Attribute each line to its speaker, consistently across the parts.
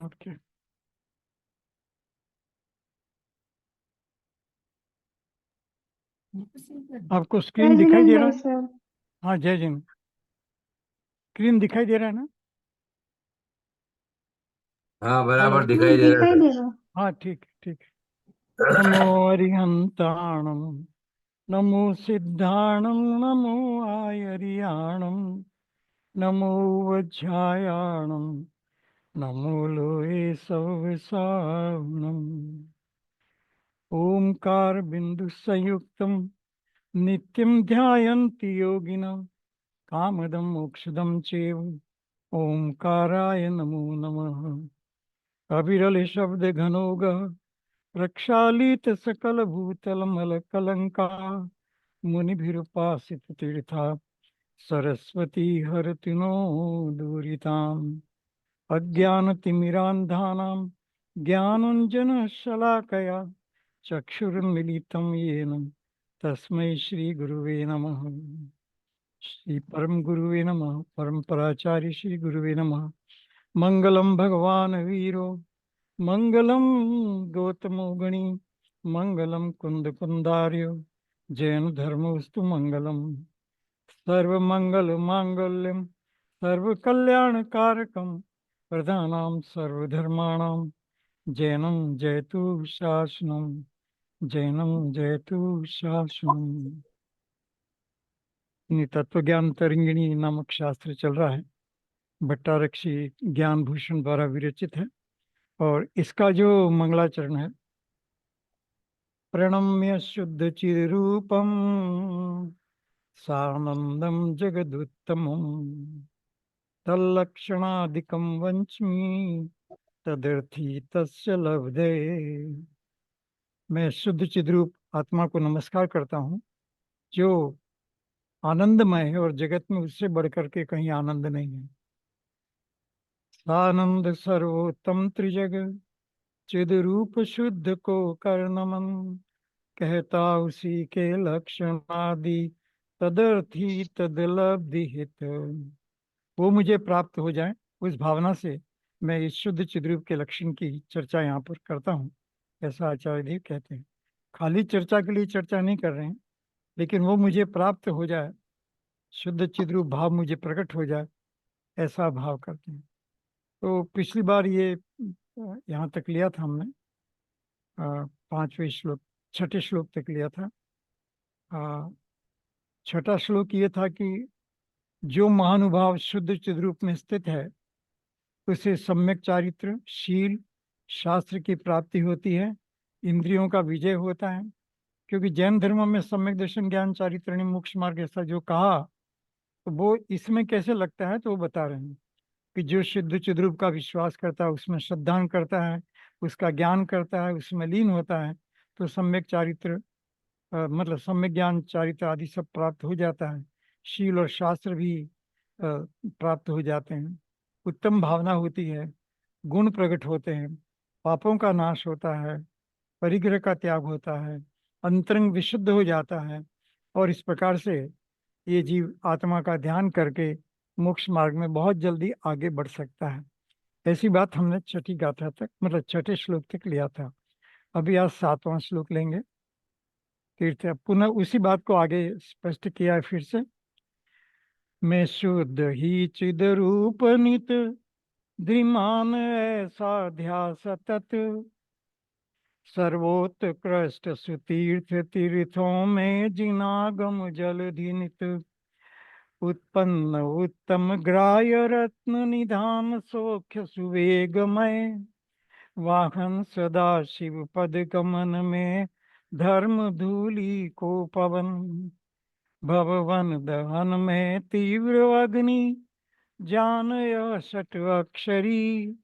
Speaker 1: Okay. आपको screen
Speaker 2: जय
Speaker 1: दिखाई दे रहा
Speaker 2: जिनेंद्र
Speaker 1: है?
Speaker 2: सर।
Speaker 1: हाँ, जय जिन। स्क्रीन दिखाई दे रहा है ना?
Speaker 3: हाँ,
Speaker 1: हेलो।
Speaker 3: बराबर दिखाई दे रहा
Speaker 2: दिखाई
Speaker 3: है
Speaker 2: दे रहा।
Speaker 1: हाँ, ठीक ठीक। नमो अरिहंताणम, नमो सिद्धाणम, नमो आयरियाणम, नमो वज्रायाणम, नमो लोहे सवसावनम। ओंकार बिंदु संयुक्तम नित्यं ध्यायन्ति योगिनः कामदं मोक्षदं चैव ओंकाराय नमो नमः। अविरल शब्द घनोगः प्रक्षालित सकल भूतल मल कलंका मुनिभिरुपासित तीर्था सरस्वती हरति नो दूरिताम्। अज्ञानतिमिरान्धानां ज्ञानाञ्जनशलाकया चक्षुरुन्मिलितं येन तस्मै श्रीगुरुवे नमः। श्री परम गुरुवे नमः। परम पराचार्य श्री गुरुवे नमः। मंगलम भगवान वीरो, मंगलम गौतमो गणी, मंगलम कुंद कुंदार्यो, जैन धर्मोस्तु मंगलम। सर्व मंगल मांगल्यम, सर्व कल्याण कारकम, प्रधानाम सर्वधर्माणां जैनम जयतु शासनम, जैनम जयतु शासनम। तत्व ज्ञान तरंगिणी नामक शास्त्र चल रहा है, भट्टारक्षी ज्ञान भूषण द्वारा विरचित है। और इसका जो मंगलाचरण है, प्रणम्य शुद्ध चिरूपम सानंदम जगदुत्तमम तल्लक्षणादिकं वंच्मि तदर्थी तस्य लब्धे। मैं शुद्ध चिद्रूप आत्मा को नमस्कार करता हूँ, जो आनंदमय है और जगत में उससे बढ़कर के कहीं आनंद नहीं है। आनंद सर्वोत्तम त्रिजग चिद रूप शुद्ध को कर नमन, कहता उसी के लक्षण आदि तदर्थी तदलब्धि हित। वो मुझे प्राप्त हो जाए, उस भावना से मैं इस शुद्ध चिद्रूप के लक्षण की चर्चा यहाँ पर करता हूँ, ऐसा आचार्य देव कहते हैं। खाली चर्चा के लिए चर्चा नहीं कर रहे हैं, लेकिन वो मुझे प्राप्त हो जाए, शुद्ध चिद्रूप भाव मुझे प्रकट हो जाए, ऐसा भाव करते हैं। तो पिछली बार ये यहाँ तक लिया था हमने, पांचवें श्लोक, छठे श्लोक तक लिया था। छठा श्लोक ये था कि जो महानुभाव शुद्ध चिद्रूप में स्थित है, उसे सम्यक चारित्र शील शास्त्र की प्राप्ति होती है, इंद्रियों का विजय होता है। क्योंकि जैन धर्म में सम्यक दर्शन ज्ञान चारित्र मोक्ष मार्ग ऐसा जो कहा, तो वो इसमें कैसे लगता है, तो वो बता रहे हैं कि जो शुद्ध चिद्रूप का विश्वास करता है, उसमें श्रद्धा करता है, उसका ज्ञान करता है, उसमें लीन होता है, तो सम्यक चारित्र मतलब सम्यक ज्ञान चारित्र आदि सब प्राप्त हो जाता है। शील और शास्त्र भी प्राप्त हो जाते हैं। उत्तम भावना होती है, गुण प्रकट होते हैं, पापों का नाश होता है, परिग्रह का त्याग होता है, अंतरंग विशुद्ध हो जाता है। और इस प्रकार से ये जीव आत्मा का ध्यान करके मोक्ष मार्ग में बहुत जल्दी आगे बढ़ सकता है। ऐसी बात हमने छठी गाथा तक, मतलब छठे श्लोक तक लिया था। अभी आज सातवां श्लोक लेंगे। तीर्थ पुनः उसी बात को आगे स्पष्ट किया है फिर से। मैं शुद्ध ही चिद रूप नित धीमान ऐसा ध्यास तत्, सर्वोत्कृष्ट सुतीर्थ तीर्थों में जिनागम जलधि नित, उत्पन्न उत्तम ग्राह्य रत्न निधान सौख्य सुवेगमय, वाहन सदा शिव पद गमन में धर्म धूलि को पवन, भवन दहन में तीव्र अग्नि जान यह सट अक्षरी,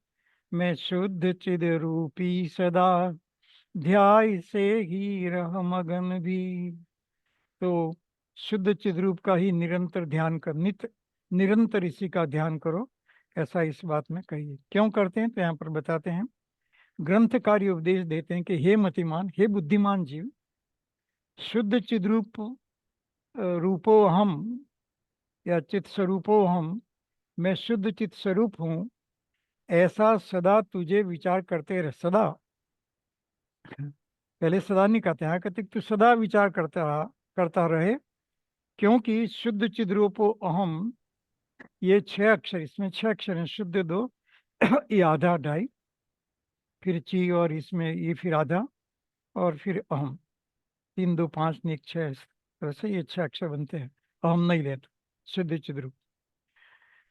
Speaker 1: मैं शुद्ध चिद रूपी सदा ध्याय से ही रह मगन भी। तो शुद्ध चिद रूप का ही निरंतर ध्यान कर, निरंतर इसी का ध्यान करो, ऐसा इस बात में कहिए। क्यों करते हैं, तो यहाँ पर बताते हैं। ग्रंथकारी उपदेश देते हैं कि हे मतिमान, हे बुद्धिमान जीव, शुद्ध चिद्रूप रूपो हम या चित स्वरूपो हम, मैं शुद्ध चित स्वरूप हूँ, ऐसा सदा तुझे विचार करते रहे। सदा, पहले सदा नहीं कहते हैं, कहते तू सदा विचार करता रहे, क्योंकि शुद्ध चिद्रूपो अहम, ये 6 अक्षर, इसमें 6 अक्षर हैं, शुद्ध 2, ये आधा 2.5, फिर ची, और इसमें ये फिर आधा, और फिर अहम, 3 2 5 1 6, इस तरह से ये 6 अक्षर बनते हैं। अहम नहीं लेते, शुद्ध चिद्रूप।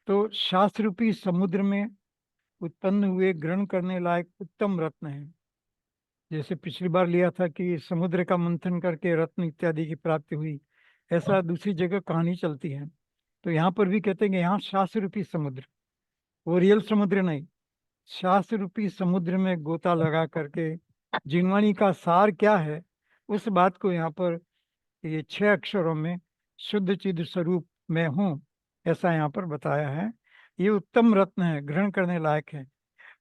Speaker 1: तो शास्त्र रूपी समुद्र में उत्पन्न हुए ग्रहण करने लायक उत्तम रत्न है। जैसे पिछली बार लिया था कि समुद्र का मंथन करके रत्न इत्यादि की प्राप्ति हुई, ऐसा दूसरी जगह कहानी चलती है। तो यहाँ पर भी कहते हैं कि यहाँ शास्त्र रूपी समुद्र, वो रियल समुद्र नहीं, शास्त्र रूपी समुद्र में गोता लगा करके जिनवाणी का सार क्या है, उस बात को यहाँ पर ये 6 अक्षरों में शुद्ध चिद स्वरूप में हूँ, ऐसा यहाँ पर बताया है। ये उत्तम रत्न है, ग्रहण करने लायक है।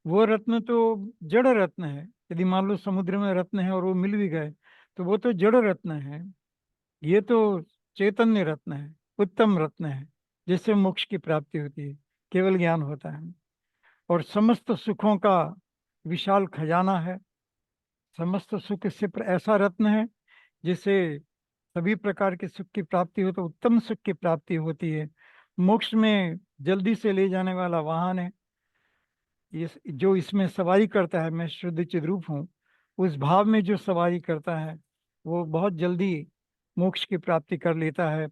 Speaker 1: वो रत्न तो जड़ रत्न है। यदि मान लो समुद्र में रत्न है और वो मिल भी गए तो वो तो जड़ रत्न है। ये तो चैतन्य रत्न है, उत्तम रत्न है, जिससे मोक्ष की प्राप्ति होती है, केवल ज्ञान होता है। और समस्त सुखों का विशाल खजाना है। समस्त सुख से ऐसा रत्न है जिससे सभी प्रकार के सुख की प्राप्ति हो, तो उत्तम सुख की प्राप्ति होती है। मोक्ष में जल्दी से ले जाने वाला वाहन है। जो इसमें सवारी करता है, मैं शुद्ध चिद्रूप हूँ, उस भाव में जो सवारी करता है वो बहुत जल्दी मोक्ष की प्राप्ति कर लेता है।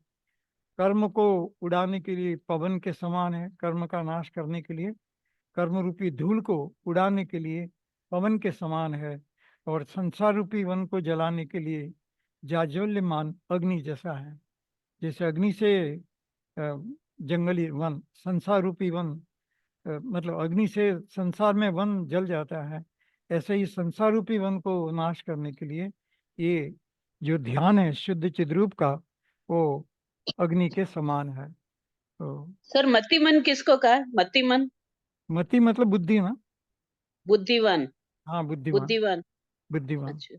Speaker 1: कर्म को उड़ाने के लिए पवन के समान है, कर्म का नाश करने के लिए, कर्म रूपी धूल को उड़ाने के लिए पवन के समान है, और संसार रूपी वन को जलाने के लिए जाज्वल्यमान अग्नि जैसा है। जैसे अग्नि से जंगली वन, संसार रूपी वन, मतलब अग्नि से संसार में वन जल जाता है, ऐसे ही संसार रूपी वन को नाश करने के लिए ये जो ध्यान है शुद्ध चिद्रूप का, वो अग्नि के समान है। तो
Speaker 2: सर मति मन किसको कहा है? मति मन?
Speaker 1: मति मतलब बुद्धि ना।
Speaker 2: बुद्धिमान।
Speaker 1: हाँ, बुद्धिमान।
Speaker 2: बुद्धिमान।
Speaker 1: बुद्धिमान।
Speaker 2: अच्छा।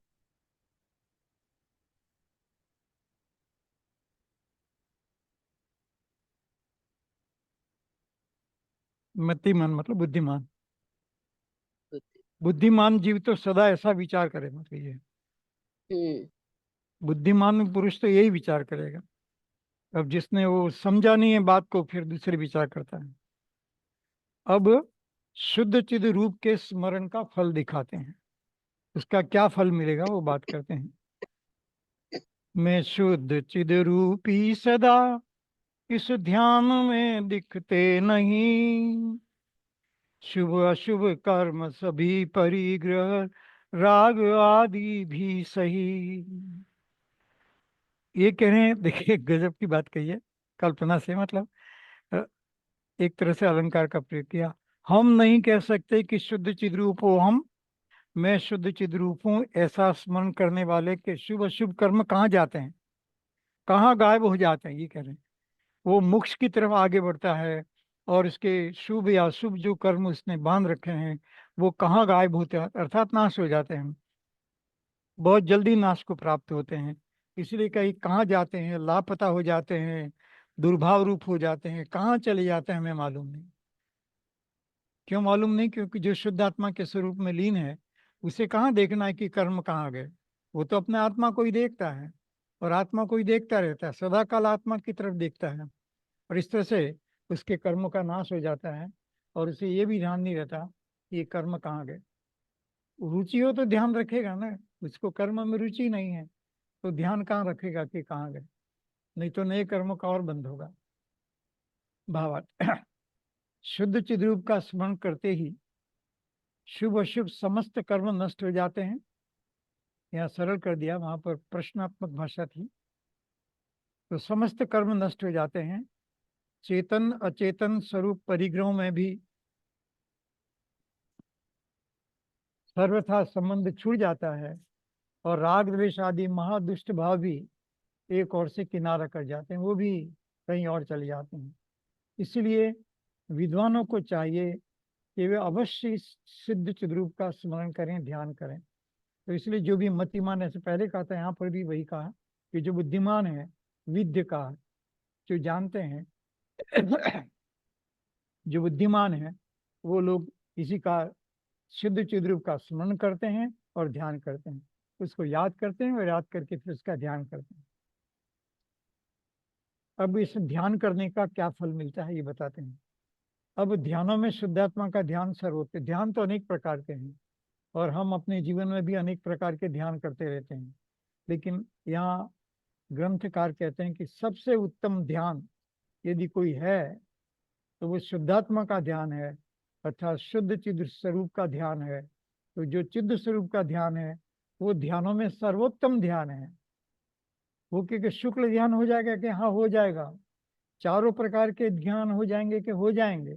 Speaker 1: मति मन मतलब बुद्धिमान।
Speaker 2: बुद्धि।
Speaker 1: बुद्धिमान जीव तो सदा ऐसा विचार करे, मतलब ये
Speaker 2: हम्म।
Speaker 1: बुद्धिमान पुरुष तो यही विचार करेगा। अब जिसने वो समझा नहीं है बात को, फिर दूसरे विचार करता है। अब शुद्ध चिद रूप के स्मरण का फल दिखाते हैं, उसका क्या फल मिलेगा वो बात करते हैं। मैं शुद्ध चिद रूपी सदा इस ध्यान में दिखते नहीं, शुभ अशुभ कर्म सभी परिग्रह, राग आदि भी सही। ये कह रहे हैं, देखिए गजब की बात कही है, कल्पना से, मतलब अ, एक तरह से अलंकार का प्रयोग किया। हम नहीं कह सकते कि शुद्ध चिद्रूप हो हम, मैं शुद्ध चिद्रूप हूँ, ऐसा स्मरण करने वाले के शुभ अशुभ कर्म कहाँ जाते हैं, कहाँ गायब हो जाते हैं, ये कह रहे हैं। वो मोक्ष की तरफ आगे बढ़ता है, और उसके शुभ या अशुभ जो कर्म उसने बांध रखे हैं वो कहाँ गायब होते हैं, अर्थात नाश हो जाते हैं, बहुत जल्दी नाश को प्राप्त होते हैं। इसलिए कहीं कहाँ जाते हैं, लापता हो जाते हैं, दुर्भाव रूप हो जाते हैं, कहाँ चले जाते हैं हमें मालूम नहीं। क्यों मालूम नहीं? क्योंकि जो शुद्ध आत्मा के स्वरूप में लीन है, उसे कहाँ देखना है कि कर्म कहाँ गए। वो तो अपने आत्मा को ही देखता है, और आत्मा को ही देखता रहता है, सदा काल आत्मा की तरफ देखता है। और इस तरह से उसके कर्मों का नाश हो जाता है, और उसे ये भी ध्यान नहीं रहता कि ये कर्म कहाँ गए। रुचि हो तो ध्यान रखेगा ना, उसको कर्म में रुचि नहीं है तो ध्यान कहाँ रखेगा कि कहाँ गए, नहीं तो नए कर्मों का और बंद होगा। भावार्थ, शुद्ध चिद्रूप का स्मरण करते ही शुभ अशुभ समस्त कर्म नष्ट हो जाते हैं। यहाँ सरल कर दिया, वहां पर प्रश्नात्मक भाषा थी। तो समस्त कर्म नष्ट हो जाते हैं, चेतन अचेतन स्वरूप परिग्रहों में भी सर्वथा संबंध छूट जाता है, और राग द्वेष आदि महादुष्ट भाव भी एक ओर से किनारा कर जाते हैं, वो भी कहीं और चले जाते हैं। इसलिए विद्वानों को चाहिए कि वे अवश्य इस सिद्ध चिद्रूप का स्मरण करें, ध्यान करें। तो इसलिए जो भी मतिमान, ऐसे पहले कहा था, यहाँ पर भी वही कहा कि जो बुद्धिमान है, विद्य का, जो जानते हैं, जो बुद्धिमान है, वो लोग इसी का शुद्ध चिद्रूप का स्मरण करते हैं और ध्यान करते हैं, उसको याद करते हैं और याद करके फिर उसका ध्यान करते हैं। अब इस ध्यान करने का क्या फल मिलता है ये बताते हैं। अब ध्यानों में शुद्धात्मा का ध्यान सर्वोत्तम। ध्यान तो अनेक प्रकार के हैं और हम अपने जीवन में भी अनेक प्रकार के ध्यान करते रहते हैं, लेकिन यहाँ ग्रंथकार कहते हैं कि सबसे उत्तम ध्यान यदि कोई है तो वो शुद्धात्मा का ध्यान है, अर्थात शुद्ध चिद स्वरूप का ध्यान है। तो जो चिद स्वरूप का ध्यान है वो ध्यानों में सर्वोत्तम ध्यान है। वो क्योंकि शुक्ल ध्यान हो जाएगा कि हाँ हो जाएगा, चारों प्रकार के ध्यान हो जाएंगे कि हो जाएंगे,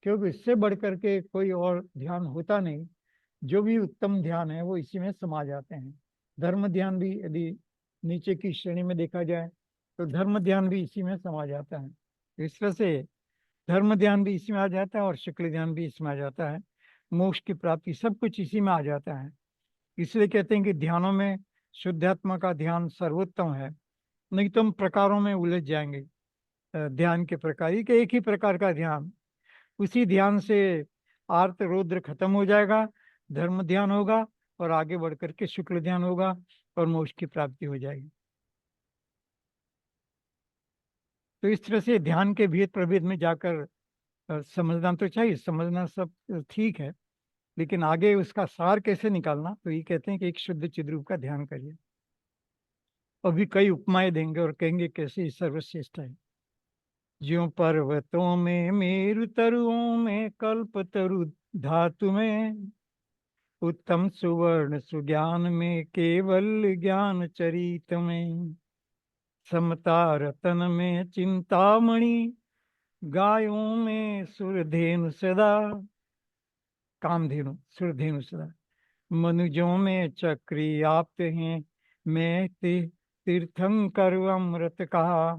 Speaker 1: क्योंकि इससे बढ़कर के कोई और ध्यान होता नहीं। जो भी उत्तम ध्यान है वो इसी में समा जाते हैं। धर्म ध्यान भी यदि नीचे की श्रेणी में देखा जाए तो धर्म ध्यान भी इसी में समा जाता है। इस तरह से धर्म ध्यान भी इसी में आ जाता है और शुक्ल ध्यान भी इसमें आ जाता है। मोक्ष की प्राप्ति सब कुछ इसी में आ जाता है। इसलिए कहते हैं कि ध्यानों में शुद्धात्मा का ध्यान सर्वोत्तम है, नहीं तो हम प्रकारों में उलझ जाएंगे। ध्यान के प्रकार ही के एक ही प्रकार का ध्यान, उसी ध्यान से आर्त रौद्र खत्म हो जाएगा, धर्म ध्यान होगा और आगे बढ़ करके शुक्ल ध्यान होगा और मोक्ष की प्राप्ति हो जाएगी। तो इस तरह से ध्यान के भेद प्रभेद में जाकर समझना तो चाहिए, समझना सब ठीक है, लेकिन आगे उसका सार कैसे निकालना, तो ये कहते हैं कि एक शुद्ध चिद्रूप का ध्यान करिए। अभी कई उपमाएं देंगे और कहेंगे कैसे सर्वश्रेष्ठ है। ज्यों पर्वतों में मेरु तरुओं में कल्प तरु धातु में, उत्तम सुवर्ण सुज्ञान में केवल ज्ञान चरित में, समता रतन में चिंतामणि गायों में सुरधेनु सदा, कामधेनु सुरधेनु सदा, मनुजों में चक्री आप्त हैं मैं तीर्थंकर अमृत कहा,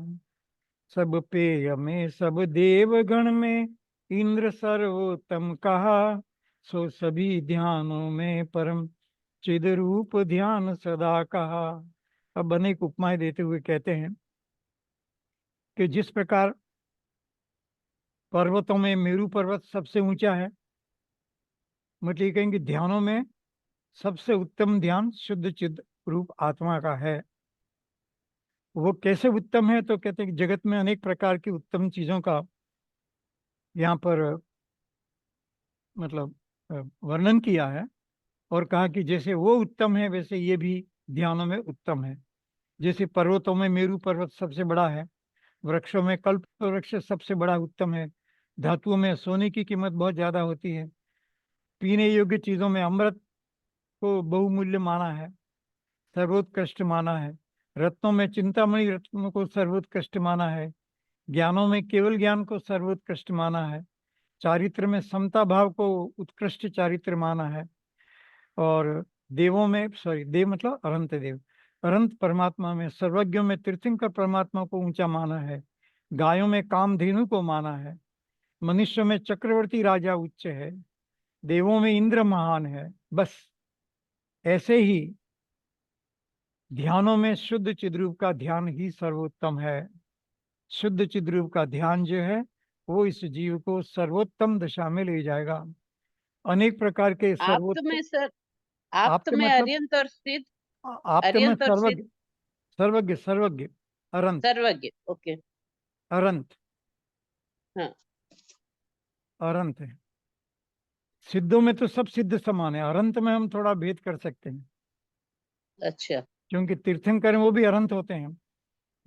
Speaker 1: सब पेय में सब देवगण में इंद्र सर्वोत्तम कहा, सो सभी ध्यानों में परम चिद रूप ध्यान सदा कहा। अब अनेक उपमाएं देते हुए कहते हैं कि जिस प्रकार पर्वतों में मेरू पर्वत सबसे ऊंचा है, मतलब कहेंगे ध्यानों में सबसे उत्तम ध्यान शुद्ध चिद रूप आत्मा का है। वो कैसे उत्तम है, तो कहते हैं कि जगत में अनेक प्रकार की उत्तम चीजों का यहाँ पर मतलब वर्णन किया है और कहा कि जैसे वो उत्तम है वैसे ये भी ध्यानों में उत्तम है। जैसे पर्वतों में मेरू पर्वत सबसे बड़ा है, वृक्षों में कल्प वृक्ष सबसे बड़ा उत्तम है, धातुओं में सोने की कीमत बहुत ज्यादा होती है, पीने योग्य चीजों में अमृत को बहुमूल्य माना है, सर्वोत्कृष्ट माना है, रत्नों में चिंतामणि रत्नों को सर्वोत्कृष्ट माना है, ज्ञानों में केवल ज्ञान को सर्वोत्कृष्ट माना है, चारित्र में समता भाव को उत्कृष्ट चारित्र माना है, और देवों में देव मतलब अनंत देव, अनंत परमात्मा में सर्वज्ञों में तीर्थंकर परमात्मा को ऊंचा माना है, गायों में कामधेनु को माना है, मनुष्यों में चक्रवर्ती राजा उच्च है, देवों में इंद्र महान है। बस ऐसे ही ध्यानों में शुद्ध चिद्रूप का ध्यान ही सर्वोत्तम है। शुद्ध चिद्रूप का ध्यान जो है वो इस जीव को सर्वोत्तम दशा में ले जाएगा। अनेक प्रकार के
Speaker 2: आप्त में सर, आप्त
Speaker 1: आपके
Speaker 2: में
Speaker 1: मतलब
Speaker 2: अर्यंत और सिद्ध,
Speaker 1: आपके में
Speaker 2: अर्यंत और सिद्ध,
Speaker 1: सर्वज्ञ, सर्वज्ञ सर्वज्ञ अरंत,
Speaker 2: सर्वज्ञ। ओके।
Speaker 1: अरंत
Speaker 2: हाँ।
Speaker 1: अरंत है। सिद्धों में तो सब सिद्ध समान है, अरंत में हम थोड़ा भेद कर सकते हैं,
Speaker 2: अच्छा।
Speaker 1: क्योंकि तीर्थंकर वो भी अरंत होते हैं,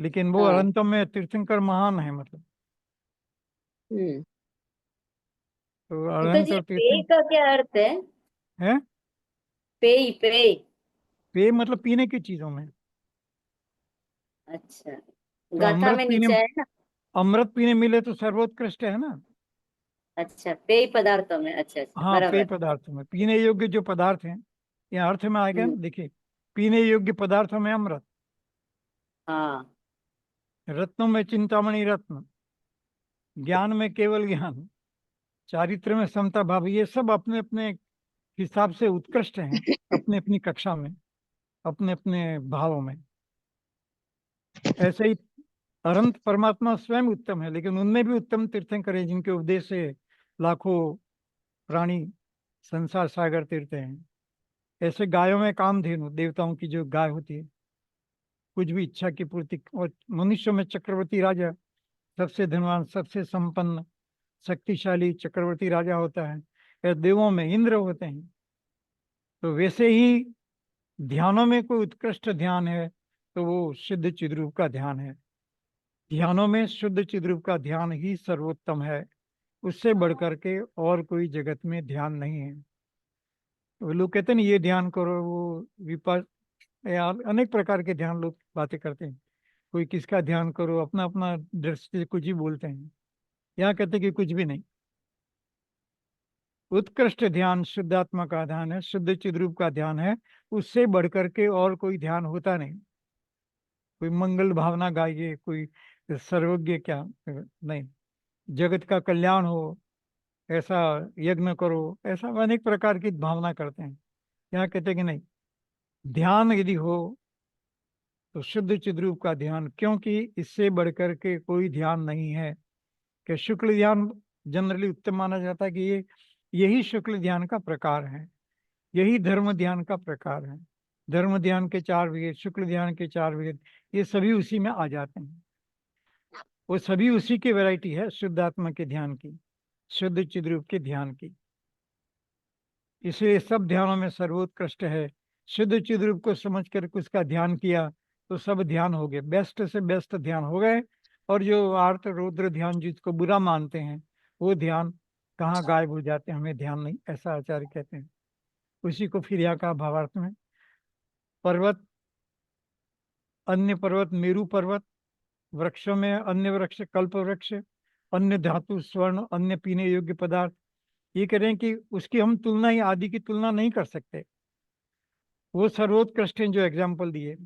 Speaker 1: लेकिन वो
Speaker 2: हाँ।
Speaker 1: अरंतों में तीर्थंकर महान है, मतलब
Speaker 2: हम्म।
Speaker 1: तो अरंत
Speaker 3: पिताजी
Speaker 1: और
Speaker 3: पेय
Speaker 1: तीर्थंकर
Speaker 3: का क्या अर्थ है?
Speaker 1: है।
Speaker 3: पेय पेय।
Speaker 1: पेय मतलब पीने की चीजों में,
Speaker 3: अच्छा,
Speaker 1: तो
Speaker 3: गाथा में नीचे है ना।
Speaker 1: अमृत पीने मिले तो सर्वोत्कृष्ट है ना।
Speaker 3: अच्छा, पेय पदार्थों में। अच्छा अच्छा,
Speaker 1: हाँ, पेय
Speaker 3: बराबर।
Speaker 1: पदार्थों में पीने योग्य जो पदार्थ हैं, यहाँ अर्थ में आएगा ना,
Speaker 3: हम्म।
Speaker 1: देखिए पीने योग्य पदार्थों में अमृत,
Speaker 3: हाँ।
Speaker 1: रत्नों में चिंतामणि रत्न, ज्ञान में केवल ज्ञान, चारित्र में समता भाव, ये सब अपने अपने हिसाब से उत्कृष्ट हैं, अपने अपनी कक्षा में, अपने अपने भावों में। ऐसे ही अनंत परमात्मा स्वयं उत्तम है, लेकिन उनमें भी उत्तम तीर्थंकर हैं जिनके उपदेश से लाखों प्राणी संसार सागर तीरते हैं। ऐसे गायों में कामधेनु, देवताओं की जो गाय होती है, कुछ भी इच्छा की पूर्ति, और मनुष्यों में चक्रवर्ती राजा, सबसे धनवान, सबसे संपन्न, शक्तिशाली चक्रवर्ती राजा होता है। या देवों में इंद्र होते हैं। तो वैसे ही ध्यानों में कोई उत्कृष्ट ध्यान है तो वो शुद्ध चिद्रूप का ध्यान है। ध्यानों में शुद्ध चिद्रूप का ध्यान ही सर्वोत्तम है। उससे बढ़कर के और कोई जगत में ध्यान नहीं है। वो लोग कहते हैं ना, ये ध्यान करो, वो विपास, यार अनेक प्रकार के ध्यान लोग बातें करते हैं। कोई किसका ध्यान करो, अपना अपना दृष्टि से कुछ ही बोलते हैं। यहाँ कहते हैं कि कुछ भी नहीं। उत्कृष्ट ध्यान शुद्धात्मा का ध्यान है, शुद्ध चिद्रूप का ध्यान है। उससे बढ़कर के और कोई ध्यान होता नहीं। कोई मंगल भावना गाइए, कोई सर्वज्ञ क्या नहीं, जगत का कल्याण हो ऐसा यज्ञ करो, ऐसा अनेक प्रकार की भावना करते हैं। यहाँ कहते हैं कि नहीं, ध्यान यदि हो तो शुद्ध चिद्रूप का ध्यान, क्योंकि इससे बढ़कर के कोई ध्यान नहीं है। कि शुक्ल ध्यान जनरली उत्तम माना जाता है कि यही शुक्ल ध्यान का प्रकार है, यही धर्म ध्यान का प्रकार है। धर्म ध्यान के 4 भेद, शुक्ल ध्यान के 4 भेद, ये सभी उसी में आ जाते हैं। वो सभी उसी की वैरायटी है, शुद्ध आत्मा के ध्यान की, शुद्ध चिद्रूप के ध्यान की। इसलिए सब ध्यानों में सर्वोत्कृष्ट है। शुद्ध चिद्रूप को समझ कर उसका ध्यान किया तो सब ध्यान हो गए, बेस्ट से बेस्ट ध्यान हो गए। और जो आर्त रौद्र ध्यान जिसको बुरा मानते हैं, वो ध्यान कहाँ गायब हो जाते हैं, हमें ध्यान नहीं, ऐसा आचार्य कहते हैं। उसी को फिर यहाँ का भावार्थ में, पर्वत अन्य पर्वत मेरु पर्वत, वृक्षों में अन्य वृक्ष कल्प वृक्ष, अन्य धातु स्वर्ण, अन्य पीने योग्य पदार्थ। ये कह रहे हैं कि उसकी हम तुलना ही, आदि की तुलना नहीं कर सकते। वो सर्वोत्कृष्ट हैं जो एग्जाम्पल दिए।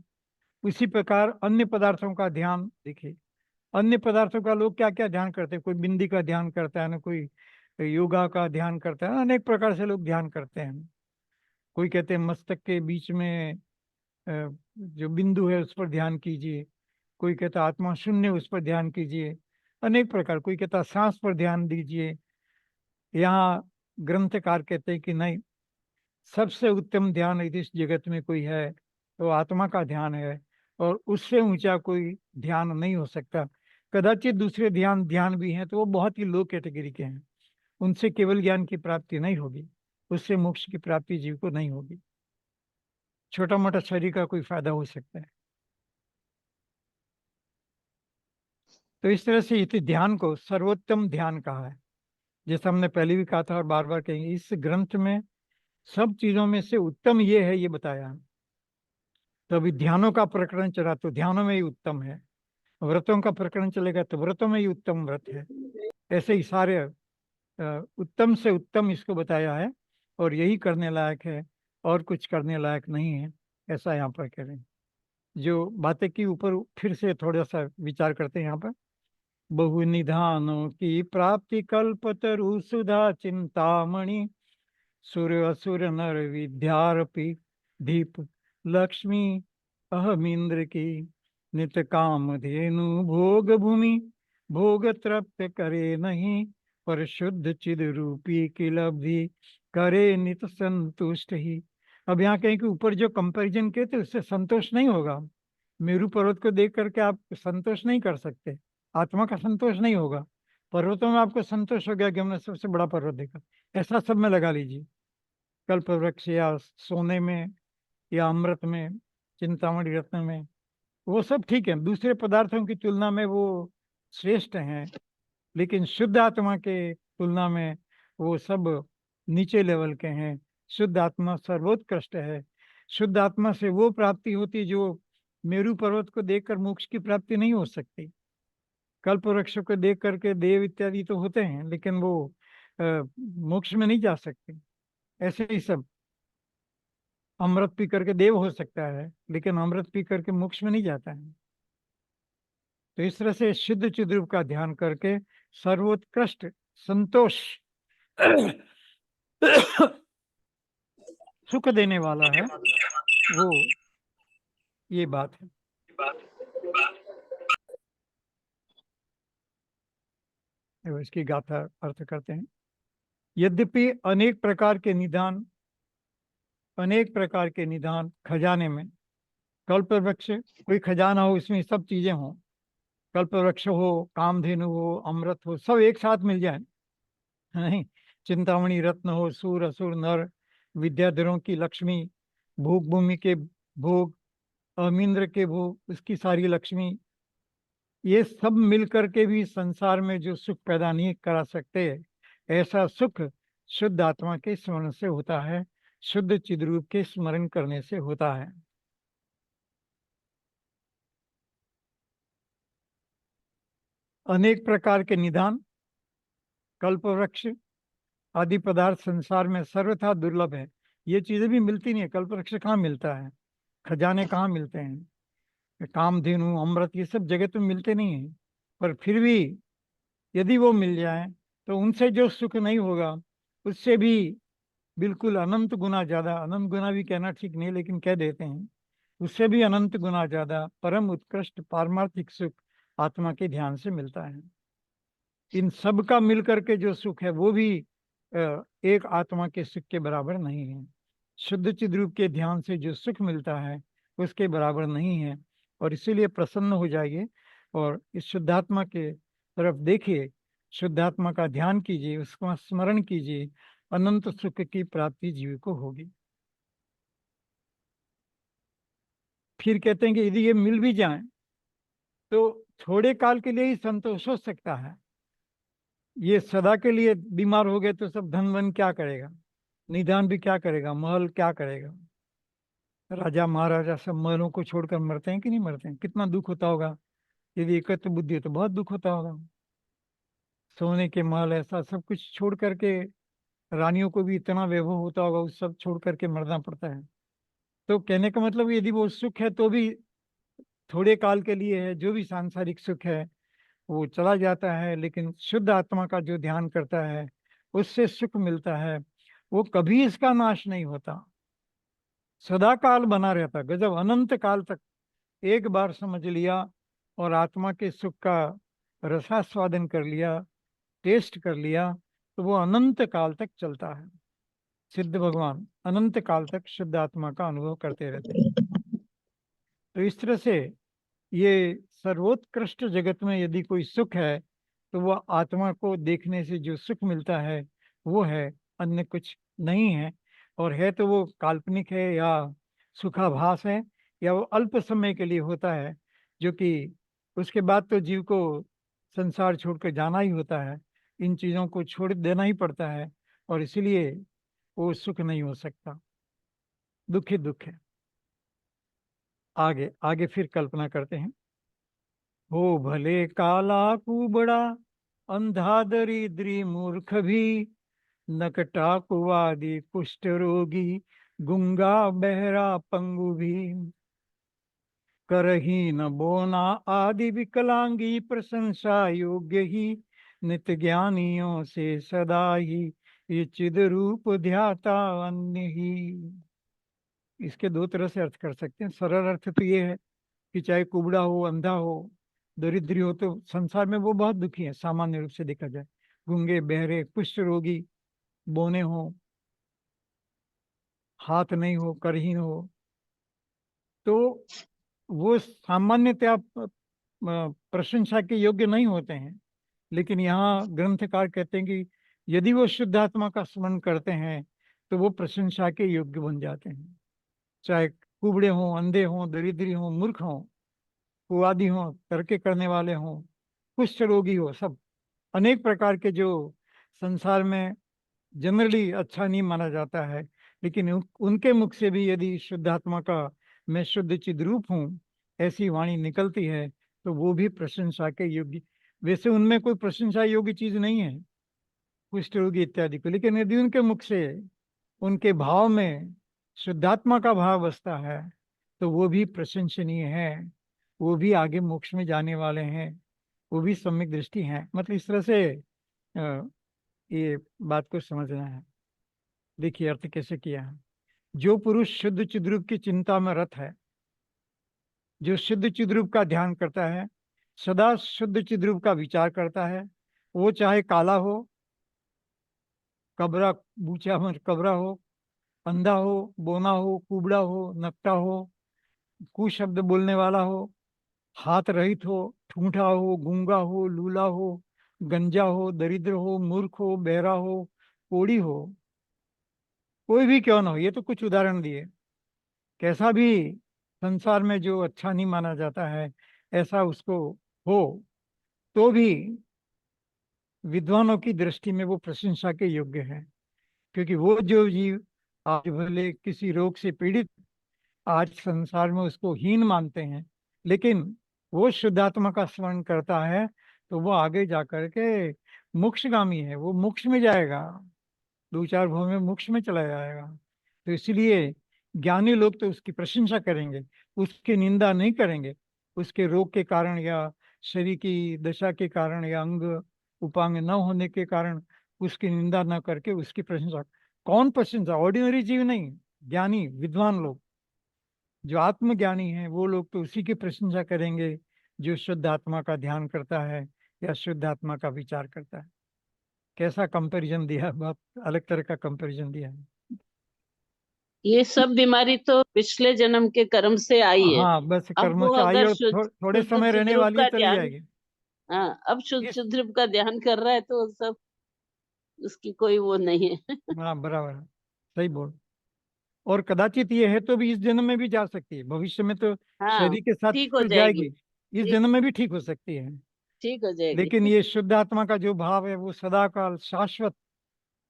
Speaker 1: उसी प्रकार अन्य पदार्थों का ध्यान देखिए। अन्य पदार्थों का लोग क्या क्या ध्यान करते हैं, कोई बिंदी का ध्यान करता है ना, कोई योगा का ध्यान करता है, अनेक प्रकार से लोग ध्यान करते हैं। कोई कहते हैं मस्तक के बीच में जो बिंदु है उस पर ध्यान कीजिए, कोई कहता आत्मा शून्य उस पर ध्यान कीजिए, अनेक प्रकार। कोई कहता सांस पर ध्यान दीजिए। यहाँ ग्रंथकार कहते हैं कि नहीं, सबसे उत्तम ध्यान यदि इस जगत में कोई है तो आत्मा का ध्यान है, और उससे ऊंचा कोई ध्यान नहीं हो सकता। कदाचित दूसरे ध्यान भी हैं तो वो बहुत ही लो कैटेगरी के हैं, उनसे केवल ज्ञान की प्राप्ति नहीं होगी, उससे मोक्ष की प्राप्ति जीव को नहीं होगी। छोटा मोटा शरीर का कोई फायदा हो सकता है। तो इस तरह से इस ध्यान को सर्वोत्तम ध्यान कहा है। जैसा हमने पहले भी कहा था और बार बार कहेंगे, इस ग्रंथ में सब चीजों में से उत्तम ये है, ये बताया है। तो अभी ध्यानों का प्रकरण चला तो ध्यानों में ही उत्तम है, व्रतों का प्रकरण चलेगा तो व्रतों में ही उत्तम व्रत है। ऐसे ही सारे उत्तम से उत्तम इसको बताया है, और यही करने लायक है, और कुछ करने लायक नहीं है, ऐसा यहाँ पर कह रहे हैं। जो बातें की ऊपर फिर से थोड़ा सा विचार करते हैं यहाँ पर। बहु निधानों की प्राप्ति कल्पतरु सुधा चिंतामणि, सुर असुर नर विद्यारपि दीप लक्ष्मी अहमिंद्र की, नित काम धेनु भोग भूमि, भोग तृप्त करे नहीं, पर शुद्ध चिद रूपी की लब्धि करे नित संतुष्ट ही। अब यहाँ कहीं के ऊपर जो कंपैरिजन किए थे उससे संतोष नहीं होगा। मेरू पर्वत को देख करके आप संतोष नहीं कर सकते, आत्मा का संतोष नहीं होगा। पर्वतों में आपको संतोष हो गया कि हमने सबसे बड़ा पर्वत देखा, ऐसा सब में लगा लीजिए। कल्प वृक्ष या सोने में या अमृत में, चिंतामणि रत्न में, वो सब ठीक है, दूसरे पदार्थों की तुलना में वो श्रेष्ठ हैं। लेकिन शुद्ध आत्मा के तुलना में वो सब नीचे लेवल के हैं। शुद्ध आत्मा सर्वोत्कृष्ट है। शुद्ध आत्मा से वो प्राप्ति होती जो मेरू पर्वत को देखकर मोक्ष की प्राप्ति नहीं हो सकती। कल्प वृक्ष को देख करके देव इत्यादि तो होते हैं, लेकिन वो मोक्ष में नहीं जा सकते। ऐसे ही सब, अमृत पी करके देव हो सकता है, लेकिन अमृत पी करके मोक्ष में नहीं जाता है। तो इस तरह से शुद्ध चिद्रूप का ध्यान करके सर्वोत्कृष्ट संतोष सुख देने वाला है, वो ये बात है। तो इसकी गाथा अर्थ करते हैं। यद्यपि अनेक प्रकार के निदान खजाने में, कल्पवृक्ष कोई खजाना हो, इसमें सब चीजें हों, कल्पवृक्ष हो, कामधेनु हो, अमृत हो, सब एक साथ मिल जाए, नहीं, चिंतामणि रत्न हो, सूर असुर नर, विद्याधरों की लक्ष्मी, भोग भूमि के भोग, अमिंद्र के भोग, उसकी सारी लक्ष्मी, ये सब मिलकर के भी संसार में जो सुख पैदा नहीं करा सकते, ऐसा सुख शुद्ध आत्मा के स्मरण से होता है, शुद्ध चिद्रूप के स्मरण करने से होता है। अनेक प्रकार के निदान, कल्पवृक्ष आदि पदार्थ संसार में सर्वथा दुर्लभ है। ये चीजें भी मिलती नहीं है, कल्पवृक्ष कहाँ मिलता है, खजाने कहाँ मिलते हैं, कामधेनु अमृत ये सब जगत में मिलते नहीं है। पर फिर भी यदि वो मिल जाए तो उनसे जो सुख नहीं होगा, उससे भी बिल्कुल अनंत गुना ज्यादा, अनंत गुना भी कहना ठीक नहीं लेकिन कह देते हैं, उससे भी अनंत गुना ज्यादा परम उत्कृष्ट पारमार्थिक सुख आत्मा के ध्यान से मिलता है। इन सब का मिलकर के जो सुख है वो भी एक आत्मा के सुख के बराबर नहीं है। शुद्ध चिद्रूप के ध्यान से जो सुख मिलता है उसके बराबर नहीं है। और इसीलिए प्रसन्न हो जाइए और इस शुद्धात्मा के तरफ देखिए, शुद्धात्मा का ध्यान कीजिए, उसका स्मरण कीजिए, अनंत सुख की प्राप्ति जीव को होगी। फिर कहते हैं कि यदि ये मिल भी जाए तो थोड़े काल के लिए ही संतोष हो सकता है। ये सदा के लिए बीमार हो गए तो सब धन वन क्या करेगा, निदान भी क्या करेगा, महल क्या करेगा। राजा महाराजा सब महलों को छोड़कर मरते हैं कि नहीं मरते हैं, कितना दुख होता होगा। यदि एकत्र बुद्धि हो तो बहुत दुख होता होगा। सोने के महल ऐसा सब कुछ छोड़ करके, रानियों को भी इतना वैभव होता होगा, उस सब छोड़ करके मरना पड़ता है। तो कहने का मतलब यदि वो सुख है तो भी थोड़े काल के लिए है, जो भी सांसारिक सुख है वो चला जाता है, लेकिन शुद्ध आत्मा का जो ध्यान करता है उससे सुख मिलता है, वो कभी इसका नाश नहीं होता, सदा काल बना रहता। गजब, अनंत काल तक एक बार समझ लिया और आत्मा के सुख का रसास्वादन कर लिया, टेस्ट कर लिया, तो वो अनंत काल तक चलता है। सिद्ध भगवान अनंत काल तक शुद्ध आत्मा का अनुभव करते रहते हैं। तो इस तरह से ये सर्वोत्कृष्ट जगत में यदि कोई सुख है तो वह आत्मा को देखने से जो सुख मिलता है वो है, अन्य कुछ नहीं है। और है तो वो काल्पनिक है या सुखाभास है, या वो अल्प समय के लिए होता है, जो कि उसके बाद तो जीव को संसार छोड़कर जाना ही होता है, इन चीज़ों को छोड़ देना ही पड़ता है, और इसीलिए वो सुख नहीं हो सकता, दुख ही दुख है। आगे आगे फिर कल्पना करते हैं। हो भले काला कुबड़ा, अंधा दरिद्री मूर्ख भी, नकटा कुवादी कुष्ठ रोगी, गुंगा बहरा पंगु भी, करहीन बोना आदि विकलांगी, प्रशंसा योग्य ही, नित्य ज्ञानियों से सदा ही, ये चिद रूप ध्याता अन्य ही। इसके दो तरह से अर्थ कर सकते हैं। सरल अर्थ तो ये है कि चाहे कुबड़ा हो, अंधा हो, दरिद्री हो, तो संसार में वो बहुत दुखी है सामान्य रूप से देखा जाए। गूंगे बहरे कुष्ठ रोगी, बोने हो, हाथ नहीं हो, करहीन हो, तो वो सामान्यतया प्रशंसा के योग्य नहीं होते हैं। लेकिन यहाँ ग्रंथकार कहते हैं कि यदि वो शुद्धात्मा का स्मरण करते हैं तो वो प्रशंसा के योग्य बन जाते हैं। चाहे कुबड़े हों, अंधे हों, दरिद्री हों, मूर्ख हों, कुवादी हों, तरके करने वाले हों, कुष्ठ रोगी हो, सब अनेक प्रकार के जो संसार में जनरली अच्छा नहीं माना जाता है, लेकिन उनके मुख से भी यदि शुद्धात्मा का मैं शुद्ध चिद्रूप हूँ ऐसी वाणी निकलती है तो वो भी प्रशंसा के योग्य। वैसे उनमें कोई प्रशंसा योग्य चीज नहीं है, कुष्ठ रोगी इत्यादि को, लेकिन यदि उनके मुख से, उनके भाव में शुद्धात्मा का भाव बसता है तो वो भी प्रशंसनीय है, वो भी आगे मोक्ष में जाने वाले हैं, वो भी सम्यक दृष्टि हैं। मतलब इस तरह से ये बात को समझना है। देखिए अर्थ कैसे किया है। जो पुरुष शुद्ध चिद्रूप की चिंता में रत है, जो शुद्ध चिद्रूप का ध्यान करता है, सदा शुद्ध चिद्रूप का विचार करता है, वो चाहे काला हो, कबरा बूचा मर कबरा हो, अंधा हो, बोना हो, कुबड़ा हो, नकटा हो, कुशब्द बोलने वाला हो, हाथ रहित हो, ठूंठा हो, गूंगा हो, लूला हो, गंजा हो, दरिद्र हो, मूर्ख हो, बहरा हो, कोढ़ी हो, कोई भी क्यों ना हो। ये तो कुछ उदाहरण दिए। कैसा भी संसार में जो अच्छा नहीं माना जाता है, ऐसा उसको हो, तो भी विद्वानों की दृष्टि में वो प्रशंसा के योग्य है। क्योंकि वो जो जीव आज भले किसी रोग से पीड़ित, आज संसार में उसको हीन मानते हैं, लेकिन वो शुद्धात्मा का स्मरण करता है तो वो आगे जाकर के मोक्षगामी है, वो मोक्ष में जाएगा, 2-4 भव में मोक्ष में चला जाएगा। तो इसलिए ज्ञानी लोग तो उसकी प्रशंसा करेंगे, उसकी निंदा नहीं करेंगे। उसके रोग के कारण या शरीर की दशा के कारण या अंग उपांग न होने के कारण उसकी निंदा न करके उसकी प्रशंसा। कौन प्रशंसा? ऑर्डिनरी जीव नहीं, ज्ञानी विद्वान लोग, जो आत्मज्ञानी हैं, वो लोग तो उसी की प्रशंसा करेंगे जो शुद्ध आत्मा का ध्यान करता है या शुद्ध आत्मा का विचार करता है। कैसा कंपैरिजन दिया है, बहुत अलग तरह का कंपैरिजन दिया है।
Speaker 2: ये सब बीमारी तो पिछले जन्म के कर्म से आई है।
Speaker 1: हाँ, बस
Speaker 2: अब
Speaker 1: कर्मों
Speaker 2: वो
Speaker 1: से आई
Speaker 2: अगर
Speaker 1: और
Speaker 2: शुद्ध
Speaker 1: थोड़े
Speaker 2: शुद्ध
Speaker 1: समय रहने
Speaker 2: चिद्रूप
Speaker 1: वाली है,
Speaker 2: का
Speaker 1: चली
Speaker 2: ध्यान,
Speaker 1: जाएगी।
Speaker 2: हाँ, अब शुद्ध
Speaker 1: इस
Speaker 2: चिद्रूप का ध्यान कर रहा है तो सब उसकी कोई वो नहीं है।
Speaker 1: हाँ, बराबर है, सही बोल। और कदाचित ये है तो भी इस जन्म में भी जा सकती है, भविष्य में तो
Speaker 2: हाँ,
Speaker 1: शरीर के साथ
Speaker 2: ठीक हो
Speaker 1: तो
Speaker 2: जाएगी।
Speaker 1: जाएगी, इस
Speaker 2: ठीक
Speaker 1: जन्म में भी ठीक हो सकती है।
Speaker 2: ठीक हो जाएगी।
Speaker 1: लेकिन ये शुद्ध आत्मा का जो भाव है वो सदा काल शाश्वत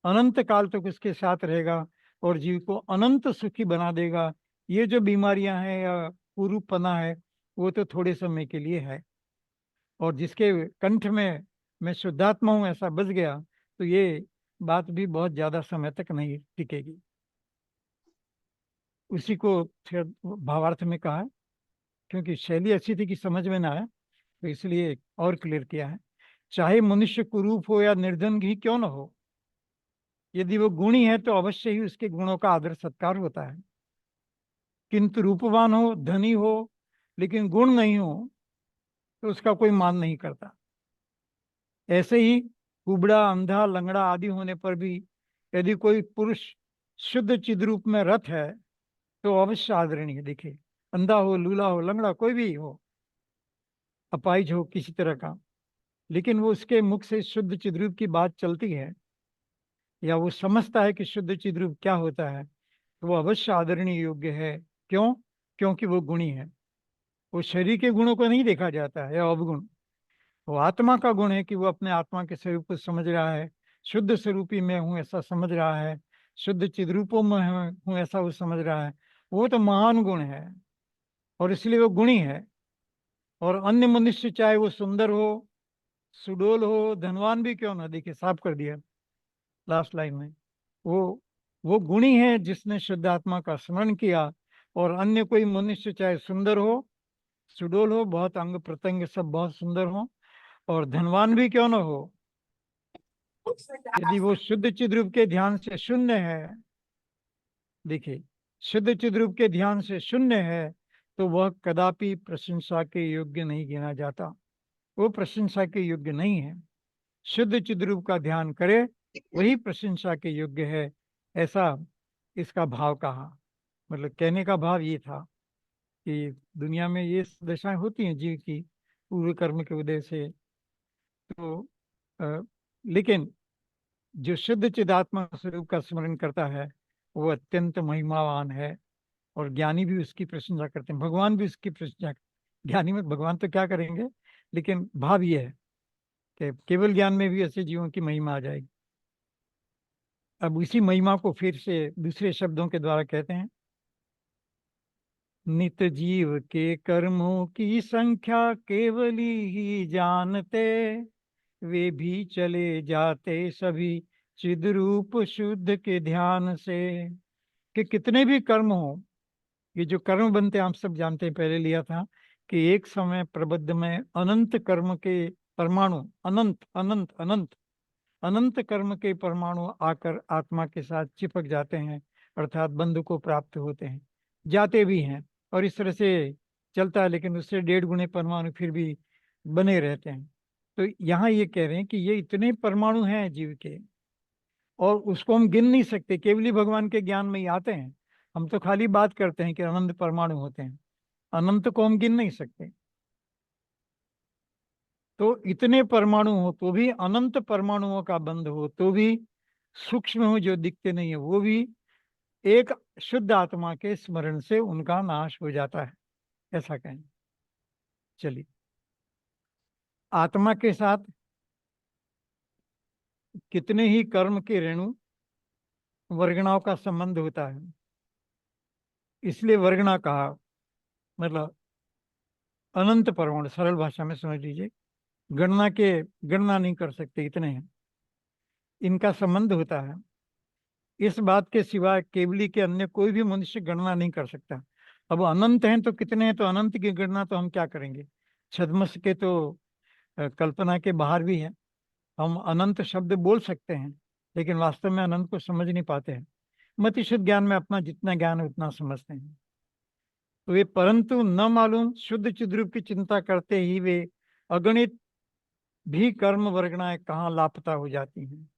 Speaker 1: अनंत काल तक उसके साथ रहेगा और जीव को अनंत सुखी बना देगा। ये जो बीमारियां हैं या कुरूपना है, वो तो थोड़े समय के लिए है। और जिसके कंठ में मैं शुद्धात्मा हूं ऐसा बच गया, तो ये बात भी बहुत ज्यादा समय तक नहीं टिकेगी। उसी को फिर भावार्थ में कहा है, क्योंकि शैली अच्छी थी कि समझ में ना आया, तो इसलिए और क्लियर किया है। चाहे मनुष्य कुरूप हो या निर्धन ही क्यों न हो, यदि वो गुणी है तो अवश्य ही उसके गुणों का आदर सत्कार होता है। किंतु रूपवान हो, धनी हो, लेकिन गुण नहीं हो, तो उसका कोई मान नहीं करता। ऐसे ही कुबड़ा, अंधा, लंगड़ा आदि होने पर भी यदि कोई पुरुष शुद्ध चिद्रूप में रत है तो अवश्य आदरणीय दिखे। अंधा हो, लूला हो, लंगड़ा कोई भी हो, अपाहिज हो किसी तरह का, लेकिन वो उसके मुख से शुद्ध चिद्रूप की बात चलती है या वो समझता है कि शुद्ध चिद्रूप क्या होता है, तो वो अवश्य आदरणीय योग्य है। क्यों? क्योंकि वो गुणी है। वो शरीर के गुणों को नहीं देखा जाता है या अवगुण, वो आत्मा का गुण है कि वो अपने आत्मा के स्वरूप को समझ रहा है, शुद्ध स्वरूपी में हूँ ऐसा समझ रहा है, शुद्ध चिद्रूपों में हूँ ऐसा वो समझ रहा है। वो तो महान गुण है और इसलिए वो गुणी है। और अन्य मनुष्य चाहे वो सुंदर हो, सुडोल हो, धनवान भी क्यों ना, देखिए साफ कर दिया लास्ट लाइन में। वो वो गुणी है जिसने शुद्ध आत्मा का स्मरण किया। और अन्य कोई मनुष्य चाहे सुंदर हो, सुडोल हो, बहुत अंग प्रत्यंग सब बहुत सुंदर हो, और धनवान भी क्यों ना हो, यदि वो शुद्ध चिद्रूप के ध्यान से शून्य है, देखिए, शुद्ध चिद्रूप के ध्यान से शून्य है, तो वह कदापि प्रशंसा के योग्य नहीं गिना जाता। वो प्रशंसा के योग्य नहीं है। शुद्ध चिद्रूप का ध्यान करे वही प्रशंसा के योग्य है, ऐसा इसका भाव कहा। मतलब कहने का भाव ये था कि दुनिया में ये दशाएं होती हैं जीव की पूर्व कर्म के उदय से, तो लेकिन जो शुद्ध चिदात्मा स्वरूप का स्मरण करता है वो अत्यंत महिमावान है। और ज्ञानी भी उसकी प्रशंसा करते हैं, भगवान भी उसकी प्रशंसा। ज्ञानी में भगवान तो क्या करेंगे, लेकिन भाव ये है कि केवल ज्ञान में भी ऐसे जीवों की महिमा आ जाएगी। अब उसी महिमा को फिर से दूसरे शब्दों के द्वारा कहते हैं। नित जीव के कर्मों की संख्या केवली ही जानते, वे भी चले जाते सभी चिद्रूप शुद्ध के ध्यान से। कि कितने भी कर्म हो, ये जो कर्म बनते हैं आप सब जानते हैं, पहले लिया था कि एक समय प्रबंध में अनंत कर्म के परमाणु, अनंत अनंत अनंत अनंत कर्म के परमाणु आकर आत्मा के साथ चिपक जाते हैं, अर्थात बंधु को प्राप्त होते हैं, जाते भी हैं, और इस तरह से चलता है। लेकिन उससे 1.5 गुने परमाणु फिर भी बने रहते हैं। तो यहाँ ये कह रहे हैं कि ये इतने परमाणु हैं जीव के, और उसको हम गिन नहीं सकते, केवल ही भगवान के ज्ञान में ही आते हैं। हम तो खाली बात करते हैं कि अनंत परमाणु होते हैं, अनंत को हम गिन नहीं सकते। तो इतने परमाणु हो तो भी, अनंत परमाणुओं का बंध हो तो भी, सूक्ष्म हो जो दिखते नहीं है वो भी, एक शुद्ध आत्मा के स्मरण से उनका नाश हो जाता है, ऐसा कहें। चलिए, आत्मा के साथ कितने ही कर्म के रेणु वर्गणाओं का संबंध होता है, इसलिए वर्गणा कहा। मतलब अनंत परमाणु, सरल भाषा में समझ लीजिए, गणना नहीं कर सकते, इतने हैं, इनका संबंध होता है। इस बात के सिवा केवली के अन्य कोई भी मनुष्य गणना नहीं कर सकता। अब अनंत हैं तो कितने हैं, तो अनंत की गणना तो हम क्या करेंगे। छद्मस के तो कल्पना के बाहर भी है। हम अनंत शब्द बोल सकते हैं, लेकिन वास्तव में अनंत को समझ नहीं पाते हैं। मतिशुद्ध ज्ञान में अपना जितना ज्ञान है उतना समझते हैं। तो वे परंतु न मालूम शुद्ध चिद्रूप की चिंता करते ही वे अगणित भी कर्म वर्गणाएं कहाँ लापता हो जाती हैं।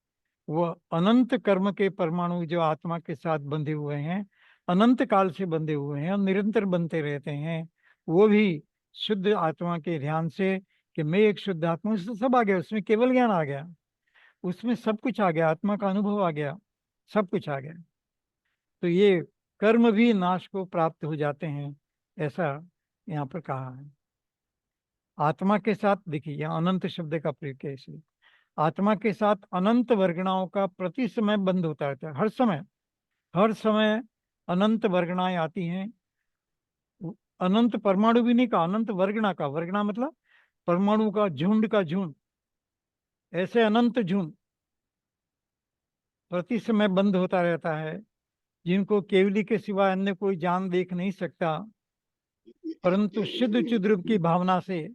Speaker 1: वह अनंत कर्म के परमाणु जो आत्मा के साथ बंधे हुए हैं, अनंत काल से बंधे हुए हैं और निरंतर बनते रहते हैं, वो भी शुद्ध आत्मा के ध्यान से कि मैं एक शुद्ध आत्मा, उसमें सब आ गया, उसमें केवल ज्ञान आ गया, उसमें सब कुछ आ गया, आत्मा का अनुभव आ गया, सब कुछ आ गया। तो ये कर्म भी नाश को प्राप्त हो जाते हैं, ऐसा यहाँ पर कहा है। आत्मा के साथ देखिए, यहाँ अनंत शब्द का प्रयोग किया इसलिए, आत्मा के साथ अनंत वर्गणाओं का प्रति समय बंध होता रहता है, हर समय अनंत वर्गणाएं आती हैं। अनंत परमाणु भी नहीं कहा, अनंत वर्गणा का, वर्गणा मतलब परमाणु का झुंड का झुंड, ऐसे अनंत झुंड प्रति समय बंद होता रहता है, जिनको केवली के सिवा अन्य कोई जान देख नहीं सकता। परंतु शुद्ध चिद्रूप की भावना से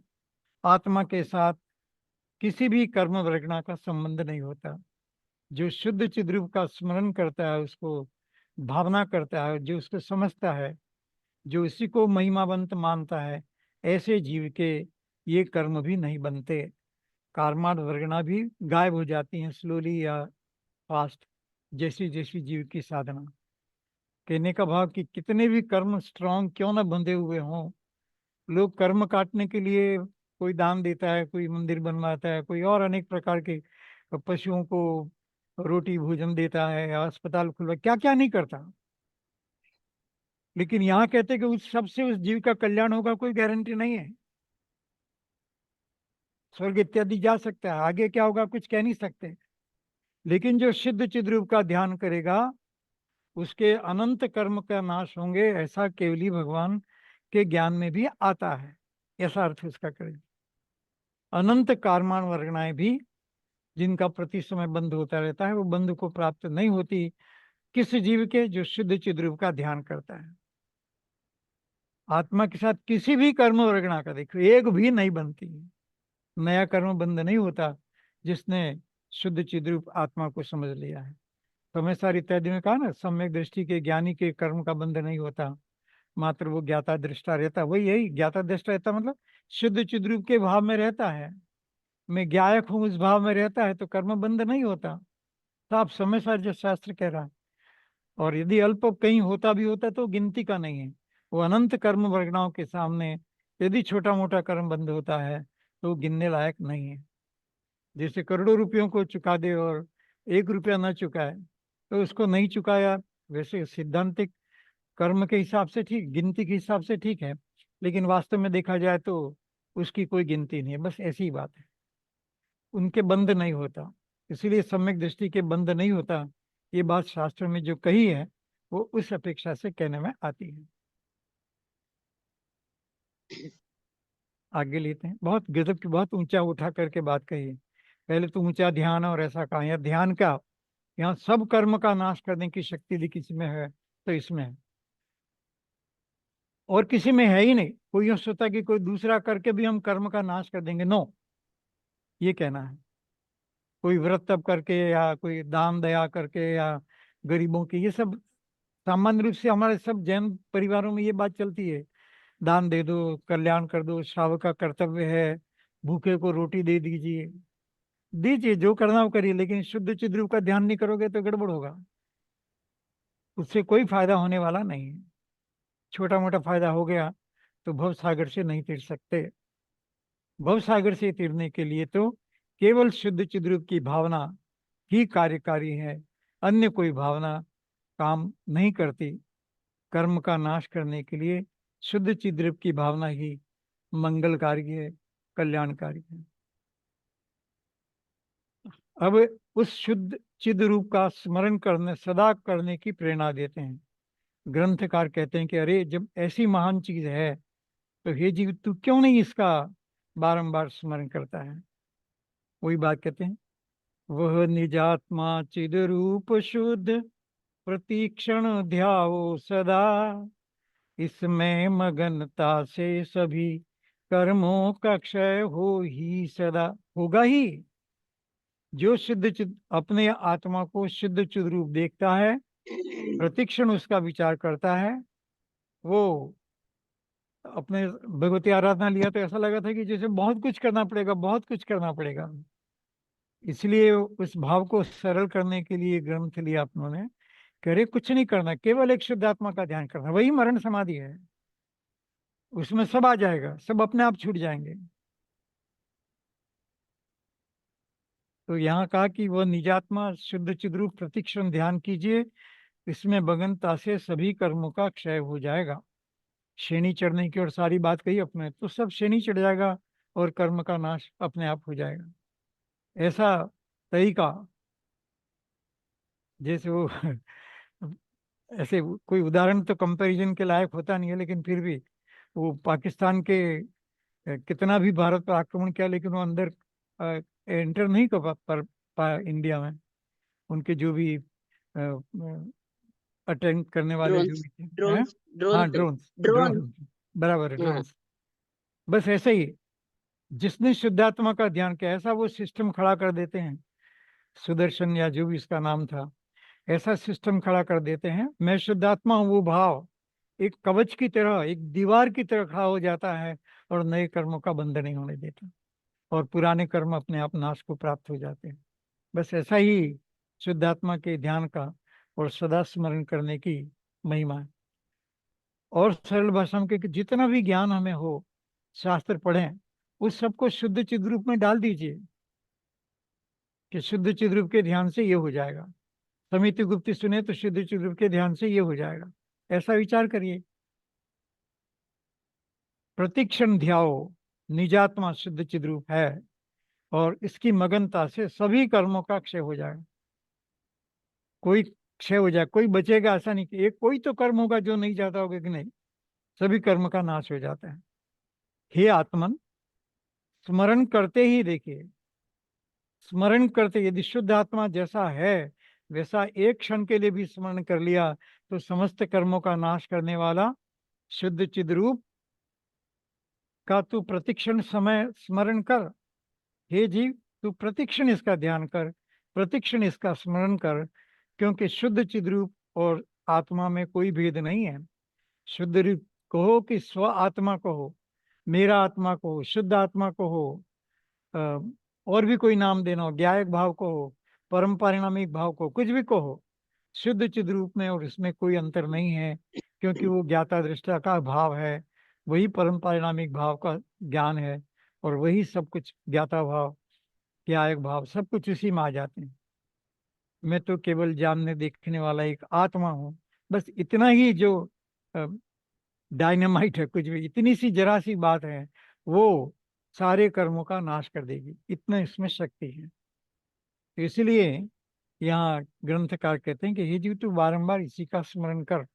Speaker 1: आत्मा के साथ किसी भी कर्म वर्गणा का संबंध नहीं होता। जो शुद्ध चिद्रूप का स्मरण करता है, उसको भावना करता है, जो उसको समझता है, जो इसी को महिमावंत मानता है, ऐसे जीव के ये कर्म भी नहीं बनते। कार्माड वर्गणा भी गायब हो जाती हैं स्लोली या फास्ट, जैसी जैसी जीव की साधना। कहने का भाव कि कितने भी कर्म स्ट्रांग क्यों ना बंधे हुए हों, लोग कर्म काटने के लिए कोई दान देता है, कोई मंदिर बनवाता है, कोई और अनेक प्रकार के पशुओं को रोटी भोजन देता है, अस्पताल खुलवा, क्या क्या नहीं करता। लेकिन यहाँ कहते हैं कि उस सबसे उस जीव का कल्याण होगा, कोई गारंटी नहीं है। स्वर्ग इत्यादि जा सकता है, आगे क्या होगा कुछ कह नहीं सकते। लेकिन जो सिद्ध चिद्रूप का ध्यान करेगा, उसके अनंत कर्म का नाश होंगे, ऐसा केवली भगवान के ज्ञान में भी आता है, ऐसा अर्थ उसका करेगा। अनंत कार्मान वर्गणाएं भी जिनका प्रति समय बंध होता रहता है, वो बंध को प्राप्त नहीं होती किस जीव के, जो शुद्ध चिद्रूप का ध्यान करता है। आत्मा के साथ किसी भी कर्म वर्गणा का देखो एक भी नहीं बनती है, नया कर्म बंध नहीं होता जिसने शुद्ध चिद्रूप आत्मा को समझ लिया है। समय सार इत्यादि में कहा ना, सम्यक दृष्टि के ज्ञानी के कर्म का बंध नहीं होता, मात्र वो ज्ञाता दृष्टा रहता। वही यही ज्ञाता दृष्टा रहता, मतलब शुद्ध चिद्रूप के भाव में रहता है, मैं ज्ञायक हूँ उस भाव में रहता है, तो कर्म बंध नहीं होता। तो आप समय सार जो शास्त्र कह रहा है, और यदि अल्प कहीं होता भी होता तो गिनती का नहीं है। वो अनंत कर्म वर्गणाओं के सामने यदि छोटा मोटा कर्म बंद होता है तो वो गिनने लायक नहीं है। जैसे करोड़ों रुपयों को चुका दे और 1 रुपया न चुकाए तो उसको नहीं चुकाया, वैसे सिद्धांतिक कर्म के हिसाब से ठीक, गिनती के हिसाब से ठीक है, लेकिन वास्तव में देखा जाए तो उसकी कोई गिनती नहीं है, बस ऐसी ही बात है। उनके बंद नहीं होता, इसीलिए सम्यक दृष्टि के बंद नहीं होता। ये बात शास्त्र में जो कही है वो उस अपेक्षा से कहने में आती है। आगे लेते हैं, बहुत गजब की, बहुत ऊंचा उठा करके बात कही है। पहले तो ऊंचा ध्यान और ऐसा कहा, यहाँ ध्यान का, यहाँ सब कर्म का नाश करने की शक्ति यदि किसी में है तो इसमें है, और किसी में है ही नहीं। कोई यूं सोचता कि कोई दूसरा करके भी हम कर्म का नाश कर देंगे, नो, ये कहना है। कोई व्रत तप करके या कोई दान दया करके या गरीबों की, ये सब सामान्य रूप से हमारे सब जैन परिवारों में ये बात चलती है, दान दे दो, कल्याण कर दो, श्रावक का कर्तव्य है, भूखे को रोटी दे दीजिए। दीजिए, जो करना वो करिए, लेकिन शुद्ध चिद रूप का ध्यान नहीं करोगे तो गड़बड़ होगा, उससे कोई फायदा होने वाला नहीं है। छोटा मोटा फायदा हो गया तो भव सागर से नहीं तीर सकते। भव सागर से तीरने के लिए तो केवल शुद्ध चिद रूप की भावना ही कार्यकारी है, अन्य कोई भावना काम नहीं करती। कर्म का नाश करने के लिए शुद्ध चिद रूप की भावना ही मंगलकारी है, कल्याणकारी है। अब उस शुद्ध चिद रूप का स्मरण करने, सदा करने की प्रेरणा देते हैं। ग्रंथकार कहते हैं कि अरे, जब ऐसी महान चीज है तो हे जीव, तू क्यों नहीं इसका बारंबार स्मरण करता है। वही बात कहते हैं, वह निजात्मा चिद रूप शुद्ध प्रतीक्षण ध्याओ सदा, इसमें मगनता से सभी कर्मों का क्षय हो ही सदा। होगा ही। जो शुद्ध चिद अपने आत्मा को शुद्ध चिद रूप देखता है, प्रतिक्षण उसका विचार करता है, वो अपने भगवती आराधना लिया तो ऐसा लगा था कि जैसे बहुत कुछ करना पड़ेगा, बहुत कुछ करना पड़ेगा। इसलिए उस भाव को सरल करने के लिए ग्रंथ लिया अपनों कह रहे कुछ नहीं करना, केवल एक शुद्ध आत्मा का ध्यान करना, वही मरण समाधि है। उसमें सब आ जाएगा, सब अपने आप छूट जाएंगे। तो यहाँ कहा कि वह निजात्मा शुद्ध चिद्रूप प्रतिक्षण ध्यान कीजिए, इसमें मगनता से सभी कर्मों का क्षय हो जाएगा। श्रेणी चढ़ने की और सारी बात कही अपने, तो सब श्रेणी चढ़ जाएगा और कर्म का नाश अपने आप हो जाएगा। ऐसा तरीका, जैसे वो ऐसे कोई उदाहरण तो कंपैरिजन के लायक होता नहीं है, लेकिन फिर भी वो पाकिस्तान के कितना भी भारत पर आक्रमण किया, लेकिन वो अंदर एंटर नहीं कर पा इंडिया में। उनके जो भी अटेंड करने वाले जो
Speaker 2: ड्रोन्स
Speaker 1: भी थे हैं।
Speaker 2: ड्रोन्स ड्रोन
Speaker 1: हाँ,
Speaker 2: तो
Speaker 1: ड्रोन्स
Speaker 2: ड्रोन
Speaker 1: ड्रोन, बराबर है,
Speaker 2: हाँ
Speaker 1: ड्रोन्स। बस ऐसे ही जिसने शुद्धात्मा का ध्यान किया, ऐसा वो सिस्टम खड़ा कर देते हैं, सुदर्शन या जो भी इसका नाम था, ऐसा सिस्टम खड़ा कर देते हैं। मैं शुद्धात्मा हूँ, वो भाव एक कवच की तरह, एक दीवार की तरह खड़ा हो जाता है और नए कर्मों का बंधन नहीं होने देता, और पुराने कर्म अपने आप नाश को प्राप्त हो जाते हैं। बस ऐसा ही शुद्धात्मा के ध्यान का और सदा स्मरण करने की महिमा है। और सरल भाषा में कि जितना भी ज्ञान हमें हो, शास्त्र पढ़ें, उस सबको शुद्ध चिद रूप में डाल दीजिए कि शुद्ध चिद रूप के ध्यान से ये हो जाएगा। समिति गुप्ती सुने तो शुद्ध चिद रूप के ध्यान से ये हो जाएगा, ऐसा विचार करिए। प्रतिक्षण ध्याओ, निजात्मा शुद्ध चिद रूप है और इसकी मगनता से सभी कर्मों का क्षय हो जाएगा। कोई क्षय हो जाए, कोई बचेगा ऐसा नहीं कि एक कोई तो कर्म होगा जो नहीं जाता होगा, कि नहीं, सभी कर्म का नाश हो जाता है। हे आत्मन, स्मरण करते ही देखिए, स्मरण करते, यदि शुद्ध आत्मा जैसा है वैसा एक क्षण के लिए भी स्मरण कर लिया तो समस्त कर्मों का नाश करने वाला शुद्ध चिद्रूप का तू प्रतिक्षण समय स्मरण कर। हे जीव, तू प्रतिक्षण इसका ध्यान कर, प्रतिक्षण इसका स्मरण कर, क्योंकि शुद्ध चिद्रूप और आत्मा में कोई भेद नहीं है। शुद्ध रूप कहो कि स्व आत्मा कहो, मेरा आत्मा कहो, शुद्ध आत्मा कहो, और भी कोई नाम देना हो, ज्ञायक भाव को हो, परम पारिणामिक भाव को, कुछ भी कहो, शुद्ध चिद रूप में और इसमें कोई अंतर नहीं है, क्योंकि वो ज्ञाता दृष्टा का भाव है, वही परम पारिणामिक भाव का ज्ञान है, और वही सब कुछ ज्ञाता भाव, ज्ञायक भाव, सब कुछ उसी में आ जाते हैं। मैं तो केवल जानने देखने वाला एक आत्मा हूँ। बस इतना ही जो डायनामाइट है, कुछ भी इतनी सी जरा सी बात है, वो सारे कर्मों का नाश कर देगी, इतना इसमें शक्ति है। तो इसलिए यहाँ ग्रंथकार कहते हैं कि हे जीव, तू बारंबार इसी का स्मरण कर।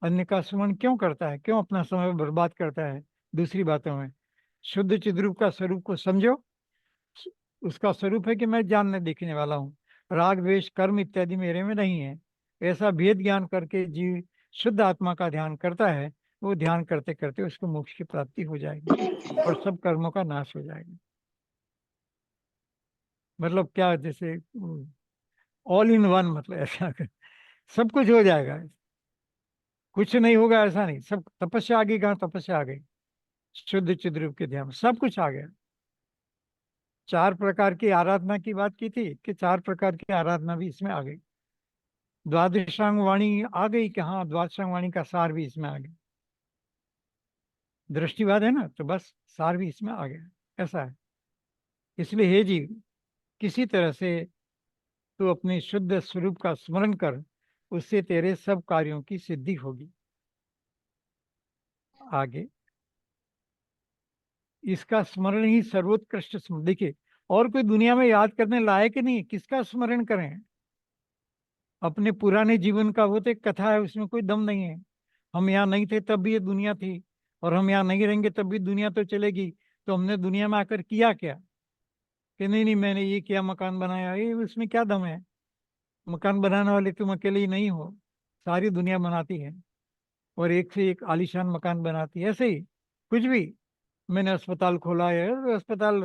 Speaker 1: अन्य का स्मरण क्यों करता है, क्यों अपना समय बर्बाद करता है दूसरी बातों में। शुद्ध चिद्रूप का स्वरूप को समझो। उसका स्वरूप है कि मैं जानने देखने वाला हूँ, राग द्वेष कर्म इत्यादि मेरे में नहीं है। ऐसा भेद ज्ञान करके जीव शुद्ध आत्मा का ध्यान करता है, वो ध्यान करते करते उसको मोक्ष की प्राप्ति हो जाएगी और सब कर्मों का नाश हो जाएगा। मतलब क्या, जैसे ऑल इन वन, मतलब ऐसा सब कुछ हो जाएगा, कुछ नहीं होगा ऐसा नहीं। सब तपस्या आ गई, कहाँ तपस्या आ गई, शुद्ध चिद्रूप के ध्यान में सब कुछ आ गया। 4 प्रकार की आराधना की बात की थी कि 4 प्रकार की आराधना भी इसमें आ गई। द्वादशांग वाणी आ गई कि हाँ, द्वादशांग वाणी का सार भी इसमें आ गया। दृष्टिवाद है ना, तो बस सार भी इसमें आ गया, ऐसा है। इसलिए हे जीव, किसी तरह से तू अपने शुद्ध स्वरूप का स्मरण कर, उससे तेरे सब कार्यों की सिद्धि होगी। आगे, इसका स्मरण ही सर्वोत्कृष्ट स्मरण। देखिए, और कोई दुनिया में याद करने लायक ही नहीं, किसका स्मरण करें? अपने पुराने जीवन का वो तो एक कथा है, उसमें कोई दम नहीं है। हम यहाँ नहीं थे तब भी ये दुनिया थी, और हम यहाँ नहीं रहेंगे तब भी दुनिया तो चलेगी। तो हमने दुनिया में आकर किया क्या? कि नहीं नहीं, मैंने ये किया, मकान बनाया, ये उसमें क्या दम है? मकान बनाने वाले तुम अकेले ही नहीं हो, सारी दुनिया बनाती है, और एक से एक आलीशान मकान बनाती है। ऐसे ही कुछ भी, मैंने अस्पताल खोला है, तो अस्पताल,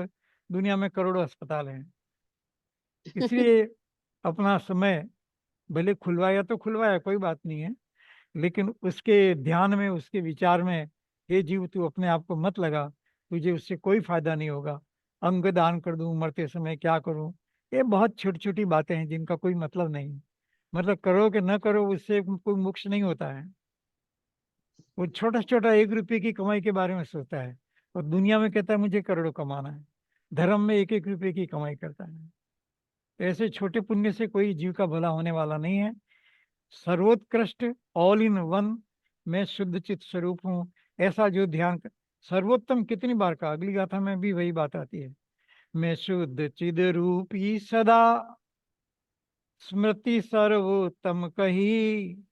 Speaker 1: दुनिया में करोड़ों अस्पताल हैं। इसलिए अपना समय भले खुलवाया तो खुलवाया, कोई बात नहीं है, लेकिन उसके ध्यान में, उसके विचार में, हे जीव तू अपने आप को मत लगा, तुझे उससे कोई फायदा नहीं होगा। अंग दान कर दूं मरते समय, क्या करूं? ये बहुत छोटी छोटी बातें हैं जिनका कोई मतलब नहीं है। मतलब करो कि न करो, उससे कोई मोक्ष नहीं होता है। वो छोटा छोटा 1 रुपये की कमाई के बारे में सोचता है, और दुनिया में कहता है मुझे करोड़ों कमाना है। धर्म में 1 1 रुपये की कमाई करता है। ऐसे छोटे पुण्य से कोई जीव का भला होने वाला नहीं है। सर्वोत्कृष्ट, ऑल इन वन, मैं शुद्ध चित्त स्वरूप हूँ, ऐसा जो ध्यान सर्वोत्तम कितनी बार का, अगली गाथा में भी वही बात आती है। मैं शुद्ध चिद रूपी सदा, स्मृति सर्वोत्तम कही।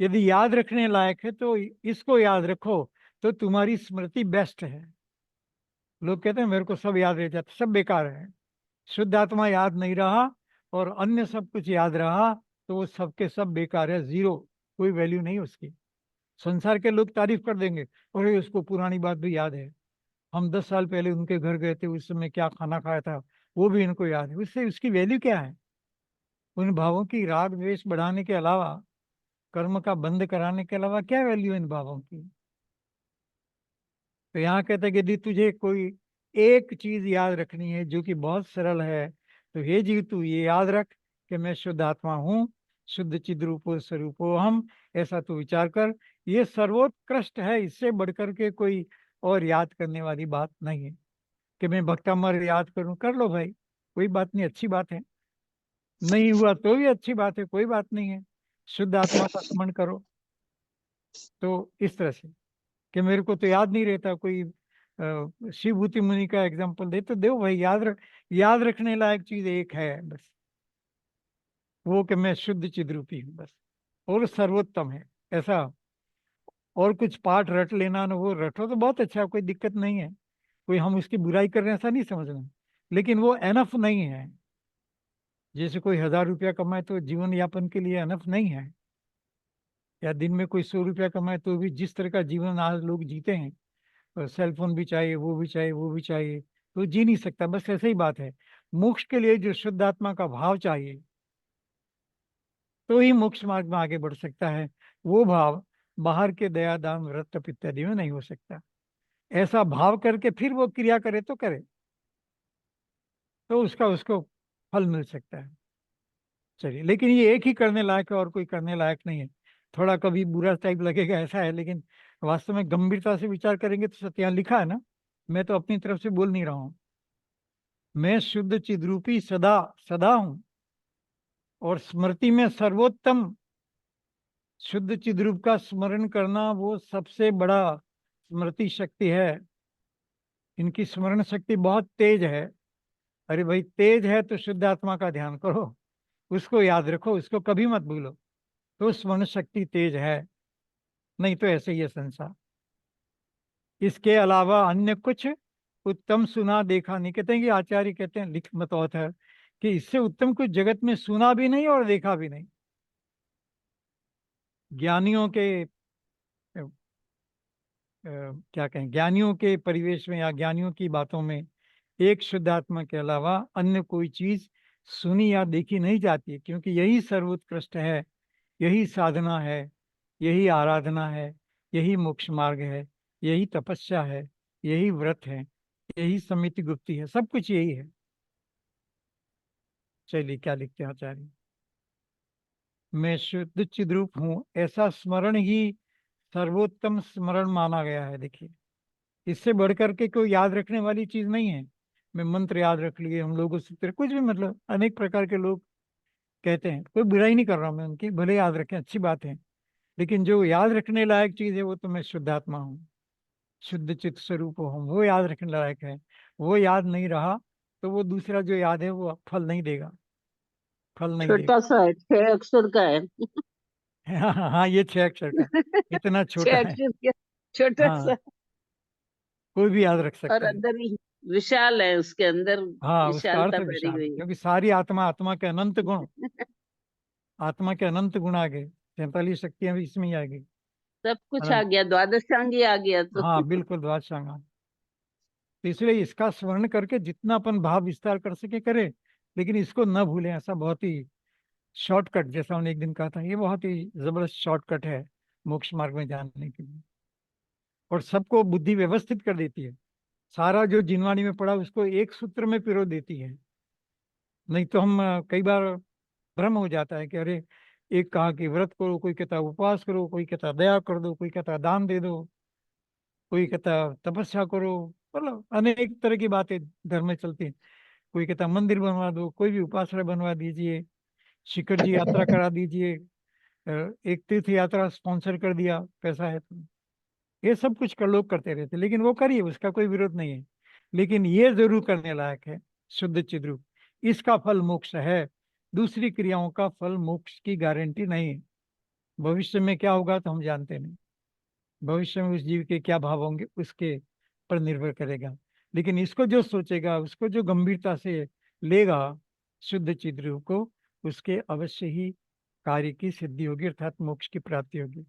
Speaker 1: यदि याद रखने लायक है तो इसको याद रखो, तो तुम्हारी स्मृति बेस्ट है। लोग कहते हैं मेरे को सब याद रह जाता, सब बेकार है। शुद्ध आत्मा याद नहीं रहा और अन्य सब कुछ याद रहा, तो वो सबके सब बेकार है, जीरो, कोई वैल्यू नहीं उसकी। संसार के लोग तारीफ कर देंगे, और उसको पुरानी बात भी याद है, हम 10 साल पहले उनके घर गए थे, उस समय क्या खाना खाया था वो भी इनको याद है। उससे उसकी वैल्यू क्या है? उन भावों की राग द्वेष बढ़ाने के अलावा, कर्म का बंद कराने के अलावा क्या वैल्यू है इन भावों की? तो यहाँ कहते हैं कि यदि तुझे कोई एक चीज याद रखनी है जो कि बहुत सरल है, तो हे जीव तू ये याद रख कि मैं शुद्ध आत्मा हूँ, शुद्ध चिद्रूपो स्वरूपो हम, ऐसा तू विचार कर। ये सर्वोत्कृष्ट है, इससे बढ़कर के कोई और याद करने वाली बात नहीं है। कि मैं भक्तामर याद करूं, कर लो भाई, कोई बात नहीं, अच्छी बात है। नहीं हुआ तो भी अच्छी बात है, कोई बात नहीं है। शुद्ध आत्मा का स्मरण करो। तो इस तरह से कि मेरे को तो याद नहीं रहता, कोई शिवभूति मुनि का एग्जाम्पल दे तो दो भाई, याद रखने लायक चीज एक है बस, वो कि मैं शुद्ध चिद्रूपी हूँ बस, और सर्वोत्तम है, ऐसा। और कुछ पाठ रट लेना ना, वो रटो तो बहुत अच्छा, कोई दिक्कत नहीं है, कोई हम उसकी बुराई कर रहे हैं ऐसा नहीं समझना, लेकिन वो एनफ नहीं है। जैसे कोई 1000 रुपया कमाए तो जीवन यापन के लिए एनफ नहीं है, या दिन में कोई 100 रुपया कमाए तो भी, जिस तरह का जीवन आज लोग जीते हैं, और सेल फोन भी चाहिए, वो भी चाहिए, वो भी चाहिए, तो जी नहीं सकता। बस ऐसे ही बात है। मोक्ष के लिए जो शुद्ध आत्मा का भाव चाहिए, तो ही मोक्ष मार्ग में आगे बढ़ सकता है। वो भाव बाहर के दया दान व्रत तप इत्यादि में नहीं हो सकता। ऐसा भाव करके फिर वो क्रिया करे तो करे, तो उसका उसको फल मिल सकता है। चलिए, लेकिन ये एक ही करने लायक है, और कोई करने लायक नहीं है। थोड़ा कभी बुरा टाइप लगेगा, ऐसा है, लेकिन वास्तव में गंभीरता से विचार करेंगे तो सत्य यहाँ लिखा है ना। मैं तो अपनी तरफ से बोल नहीं रहा हूँ। मैं शुद्ध चिद्रूपी सदा सदा हूं, और स्मृति में सर्वोत्तम। शुद्ध चिद्रूप का स्मरण करना वो सबसे बड़ा स्मृति शक्ति है। इनकी स्मरण शक्ति बहुत तेज है। अरे भाई, तेज है तो शुद्ध आत्मा का ध्यान करो, उसको याद रखो, उसको कभी मत भूलो, तो स्मरण शक्ति तेज है। नहीं तो ऐसे ही है संसार। इसके अलावा अन्य कुछ उत्तम सुना देखा नहीं। कहते हैं कि आचार्य कहते हैं, लिख मत ऑथर, कि इससे उत्तम कुछ जगत में सुना भी नहीं और देखा भी नहीं। ज्ञानियों के क्या कहें, ज्ञानियों के परिवेश में या ज्ञानियों की बातों में एक शुद्ध आत्मा के अलावा अन्य कोई चीज सुनी या देखी नहीं जाती, क्योंकि यही सर्वोत्कृष्ट है, यही साधना है, यही आराधना है, यही मोक्ष मार्ग है, यही तपस्या है, यही व्रत है, यही समिति गुप्ती है, सब कुछ यही है। चलिए क्या लिखते हैं आचार्य। मैं शुद्ध चिद्रूप हूँ, ऐसा स्मरण ही सर्वोत्तम स्मरण माना गया है। देखिए, इससे बढ़कर के कोई याद रखने वाली चीज नहीं है। मैं मंत्र याद रख लिए, हम लोगों सूत्र, कुछ भी, मतलब अनेक प्रकार के लोग कहते हैं, कोई बुराई नहीं कर रहा हूं मैं उनकी, भले याद रखें, अच्छी बात है। लेकिन जो याद रखने लायक चीज है वो तो मैं शुद्धात्मा हूँ, शुद्ध चित्त स्वरूप हूँ, वो याद रखने लायक है। वो याद नहीं रहा तो वो दूसरा जो याद है वो फल नहीं देगा, फल नहीं देगा।
Speaker 2: छोटा सा है, 6 अक्षर का है।
Speaker 1: हाँ हाँ हाँ, ये 6 अक्षर का है, इतना छोटा
Speaker 2: छह
Speaker 1: है।
Speaker 2: अक्षर का छोटा
Speaker 1: हाँ,
Speaker 2: सा।
Speaker 1: कोई भी याद रख
Speaker 2: और
Speaker 1: सकता है।
Speaker 2: अंदर ही विशाल है, उसके अंदर
Speaker 1: हाँ, उसका अर्थ
Speaker 2: विशालता भरी
Speaker 1: विशाल,
Speaker 2: हुई
Speaker 1: क्योंकि सारी आत्मा, आत्मा के अनंत गुण,
Speaker 2: है।
Speaker 1: आत्मा के अनंत गुण आ गए, 47 शक्तियां भी इसमें ही आ गई।
Speaker 2: सब कुछ आ
Speaker 1: अनंत,
Speaker 2: गया, द्वादशांगी आ गया तो।
Speaker 1: हाँ बिल्कुल, द्वादशांगा। तो इसलिए इसका स्मरण करके जितना अपन भाव विस्तार कर सके करें, लेकिन इसको न भूलें। ऐसा बहुत ही शॉर्टकट, जैसा हमने एक दिन कहा था, ये बहुत ही जबरदस्त शॉर्टकट है मोक्ष मार्ग में जाने के लिए, और सबको बुद्धि व्यवस्थित कर देती है। सारा जो जिनवाणी में पड़ा उसको एक सूत्र में पिरो देती है। नहीं तो हम कई बार भ्रम हो जाता है कि अरे, एक कहा कि व्रत करो, कोई कहता उपवास करो, कोई कहता दया कर दो, कोई कहता दान दे दो, कोई कहता तपस्या करो, मतलब अनेक तरह की बातें धर्म में चलती हैं। कोई कहता मंदिर बनवा दो, कोई भी उपासना बनवा दीजिए, शिखर जी यात्रा करा दीजिए, एक तीर्थ यात्रा स्पॉन्सर कर दिया, पैसा है तो। ये सब कुछ कर लोग करते रहते, लेकिन वो करिए, उसका कोई विरोध नहीं है। लेकिन ये जरूर करने लायक है, शुद्ध चिद्रूप, इसका फल मोक्ष है। दूसरी क्रियाओं का फल मोक्ष की गारंटी नहीं है। भविष्य में क्या होगा तो हम जानते नहीं, भविष्य में उस जीव के क्या भाव होंगे उसके पर निर्भर करेगा। लेकिन इसको जो सोचेगा, उसको जो गंभीरता से लेगा शुद्ध चिद्रूप को, उसके अवश्य ही कार्य की सिद्धि होगी, अर्थात मोक्ष की प्राप्ति होगी।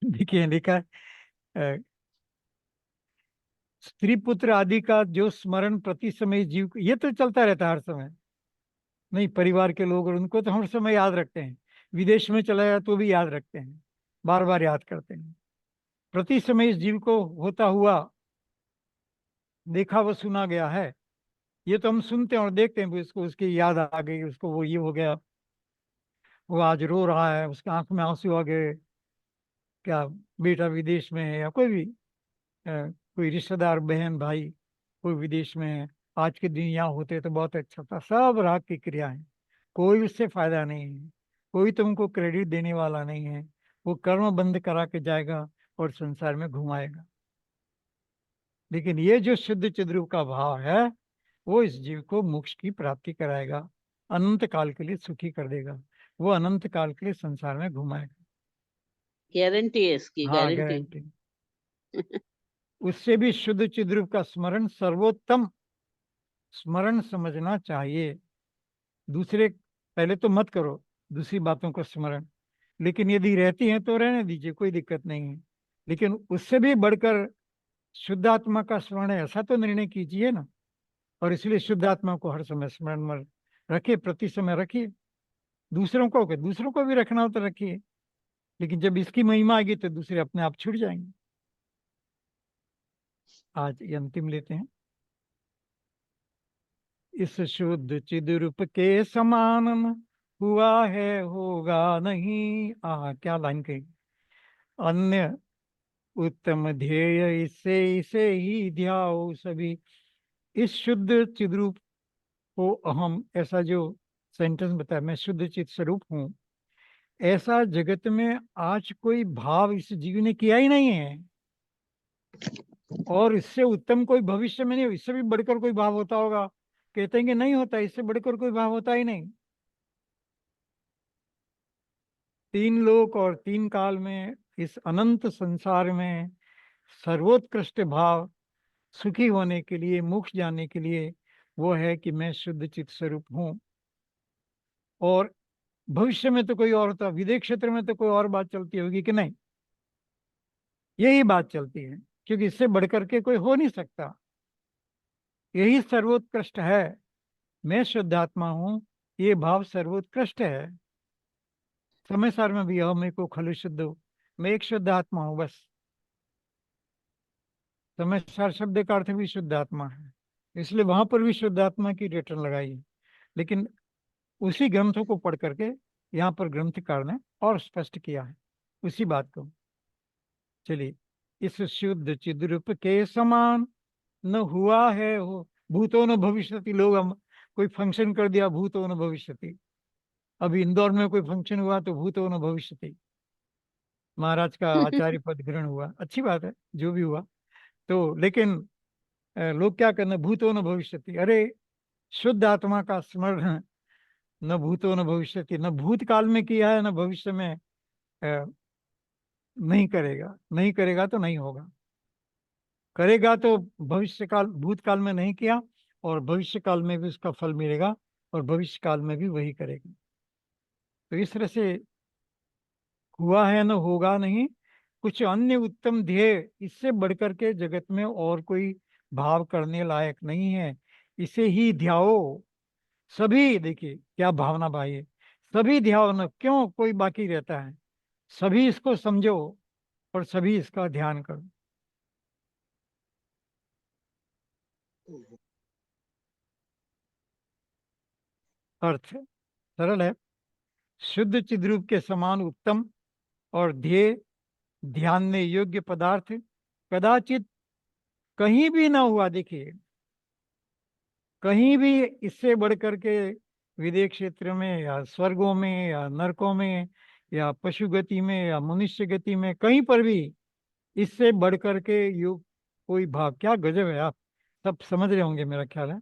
Speaker 1: देखिए लिखा है, स्त्री पुत्र आदि का जो स्मरण प्रति समय जीव को, ये तो चलता रहता है हर समय, नहीं परिवार के लोग और उनको तो हर समय याद रखते हैं, विदेश में चला जाए तो भी याद रखते हैं, बार बार याद करते हैं। प्रति समय इस जीव को होता हुआ देखा व सुना गया है। ये तो हम सुनते हैं और देखते हैं, भी उसको उसकी याद आ गई, उसको वो ये हो गया, वो आज रो रहा है, उसके आंख में आंसू आ गए, क्या बेटा विदेश में है, या कोई भी कोई रिश्तेदार बहन भाई कोई विदेश में है, आज के दिन यहाँ होते तो बहुत अच्छा था। सब राग की क्रिया है, कोई उससे फायदा नहीं है, कोई तुमको क्रेडिट देने वाला नहीं है। वो कर्म बंद करा के जाएगा और संसार में घुमाएगा। लेकिन ये जो शुद्ध चिद्रूप का भाव है, वो इस जीव को मोक्ष की प्राप्ति कराएगा, अनंत काल के लिए सुखी कर देगा, वो अनंत काल के लिए संसार में घुमाएगा।
Speaker 2: गारंटी है इसकी,
Speaker 1: हाँ,
Speaker 2: गारंटी।
Speaker 1: गारंटी। उससे भी शुद्ध चिद्रूप का स्मरण सर्वोत्तम स्मरण समझना चाहिए। दूसरे, पहले तो मत करो दूसरी बातों का स्मरण, लेकिन यदि रहती हैं तो रहने दीजिए, कोई दिक्कत नहीं है। लेकिन उससे भी बढ़कर शुद्ध आत्मा का स्मरण है, ऐसा तो निर्णय कीजिए ना। और इसलिए शुद्ध आत्मा को हर समय स्मरण में रखिए, प्रति समय रखिए। दूसरों को भी रखना हो तो रखिए, लेकिन जब इसकी महिमा आएगी तो दूसरे अपने आप छूट जाएंगे। आज ये अंतिम लेते हैं। इस शुद्ध चिद्रूप के समान हुआ है होगा नहीं, क्या लाइन कही, अन्य उत्तम ध्येय इससे इसे ही ध्याओ सभी। इस शुद्ध चिद्रूप को अहम, ऐसा जो सेंटेंस बताया, मैं शुद्ध चित स्वरूप हूँ, ऐसा जगत में आज कोई भाव इस जीव ने किया ही नहीं है। और इससे उत्तम कोई भविष्य में नहीं, इससे भी बढ़कर कोई भाव होता होगा, कहते हैं कि नहीं होता, इससे बढ़कर कोई भाव होता ही नहीं। 3 लोक और 3 काल में, इस अनंत संसार में सर्वोत्कृष्ट भाव सुखी होने के लिए, मोक्ष जाने के लिए, वो है कि मैं शुद्ध चित स्वरूप हूँ। और भविष्य में तो कोई और होता, विदेश क्षेत्र में तो कोई और बात चलती होगी कि नहीं, यही बात चलती है, क्योंकि इससे बढ़कर के कोई हो नहीं सकता। यही सर्वोत्कृष्ट है, मैं शुद्धात्मा हूँ, ये भाव सर्वोत्कृष्ट है। समय सार में भी मैं को खलु शुद्ध हो, मैं एक शुद्ध आत्मा हूँ बस। समय सार शब्द का अर्थ भी शुद्ध आत्मा है, इसलिए वहां पर भी शुद्ध आत्मा की रिटर्न लगाई है। लेकिन उसी ग्रंथों को पढ़ करके यहाँ पर ग्रंथकार ने और स्पष्ट किया है उसी बात को। चलिए, इस शुद्ध चिद्रूप के समान न हुआ है हो भूतो न भविष्यति। लोग हम कोई फंक्शन कर दिया, भूतो न भविष्यति। अभी इंदौर में कोई फंक्शन हुआ तो भूतो न भविष्यति, महाराज का आचार्य पद ग्रहण हुआ, अच्छी बात है जो भी हुआ। तो लेकिन लोग क्या करना, भूतो न भविष्यति। अरे शुद्ध आत्मा का स्मरण न भूतो न भविष्यति, न भूतकाल में किया है न भविष्य में नहीं करेगा। नहीं करेगा तो नहीं होगा, करेगा तो भविष्य काल, भूतकाल में नहीं किया और भविष्य काल में भी उसका फल मिलेगा और भविष्य काल में भी वही करेगा। तो इस तरह से हुआ है न होगा नहीं, कुछ अन्य उत्तम ध्येय इससे बढ़कर के जगत में और कोई भाव करने लायक नहीं है। इसे ही ध्याओ सभी। देखिए क्या भावना भाई है, सभी ध्याओ न, क्यों कोई बाकी रहता है, सभी इसको समझो और सभी इसका ध्यान करो। अर्थ सरल है, शुद्ध चिद्रूप के समान उत्तम और ध्येय ध्यानने योग्य पदार्थ कदाचित कहीं भी ना हुआ। देखिए कहीं भी इससे बढ़ करके विदेह क्षेत्र में या स्वर्गों में या नरकों में या पशु गति में या मनुष्य गति में, कहीं पर भी इससे बढ़ करके योग कोई भाव, क्या गजब है, आप सब समझ रहे होंगे मेरा ख्याल है।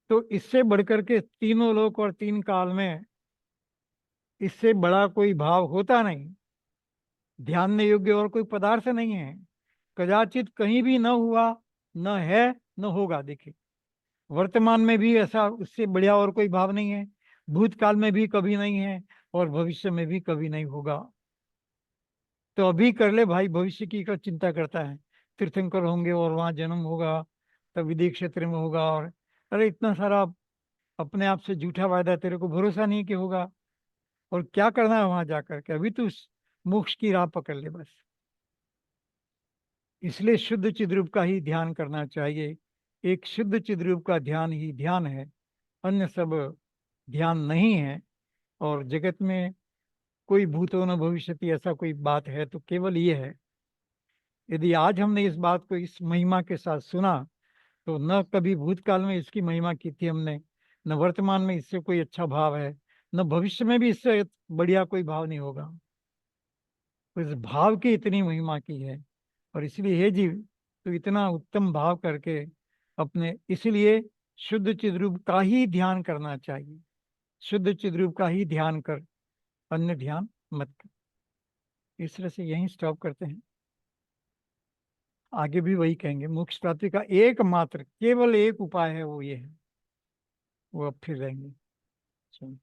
Speaker 1: तो इससे बढ़ करके तीनों लोक और तीन काल में इससे बड़ा कोई भाव होता नहीं, ध्यान योग्य और कोई पदार्थ नहीं है, कदाचित कहीं भी न हुआ, न है, न होगा। देखिए वर्तमान में भी ऐसा उससे बढ़िया और कोई भाव नहीं है, भूतकाल में भी कभी नहीं है और भविष्य में भी कभी नहीं होगा। तो अभी कर ले भाई, भविष्य की का चिंता करता है, तीर्थंकर होंगे और वहां जन्म होगा, तब विदेह क्षेत्र में होगा, और अरे इतना सारा अपने आप से झूठा वायदा, तेरे को भरोसा नहीं कि होगा, और क्या करना है वहां जाकर के, अभी तो मोक्ष की राह पकड़ ले बस। इसलिए शुद्ध चिद्रूप का ही ध्यान करना चाहिए। एक शुद्ध चिद्रूप का ध्यान ही ध्यान है, अन्य सब ध्यान नहीं है। और जगत में कोई भूतो न भविष्यति ऐसा कोई बात है तो केवल ये है। यदि आज हमने इस बात को इस महिमा के साथ सुना तो न कभी भूतकाल में इसकी महिमा की थी हमने, न वर्तमान में इससे कोई अच्छा भाव है, न भविष्य में भी इससे बढ़िया कोई भाव नहीं होगा। उस भाव की इतनी महिमा की है, और इसलिए हे जीव तो इतना उत्तम भाव करके अपने, इसलिए शुद्ध चिद्रूप का ही ध्यान करना चाहिए। शुद्ध चिद्रूप का ही ध्यान कर, अन्य ध्यान मत कर। इस तरह से यहीं स्टॉप करते हैं, आगे भी वही कहेंगे। मोक्ष प्राप्ति का एकमात्र केवल एक उपाय है, वो ये है, वो अब फिर रहेंगे। चलो।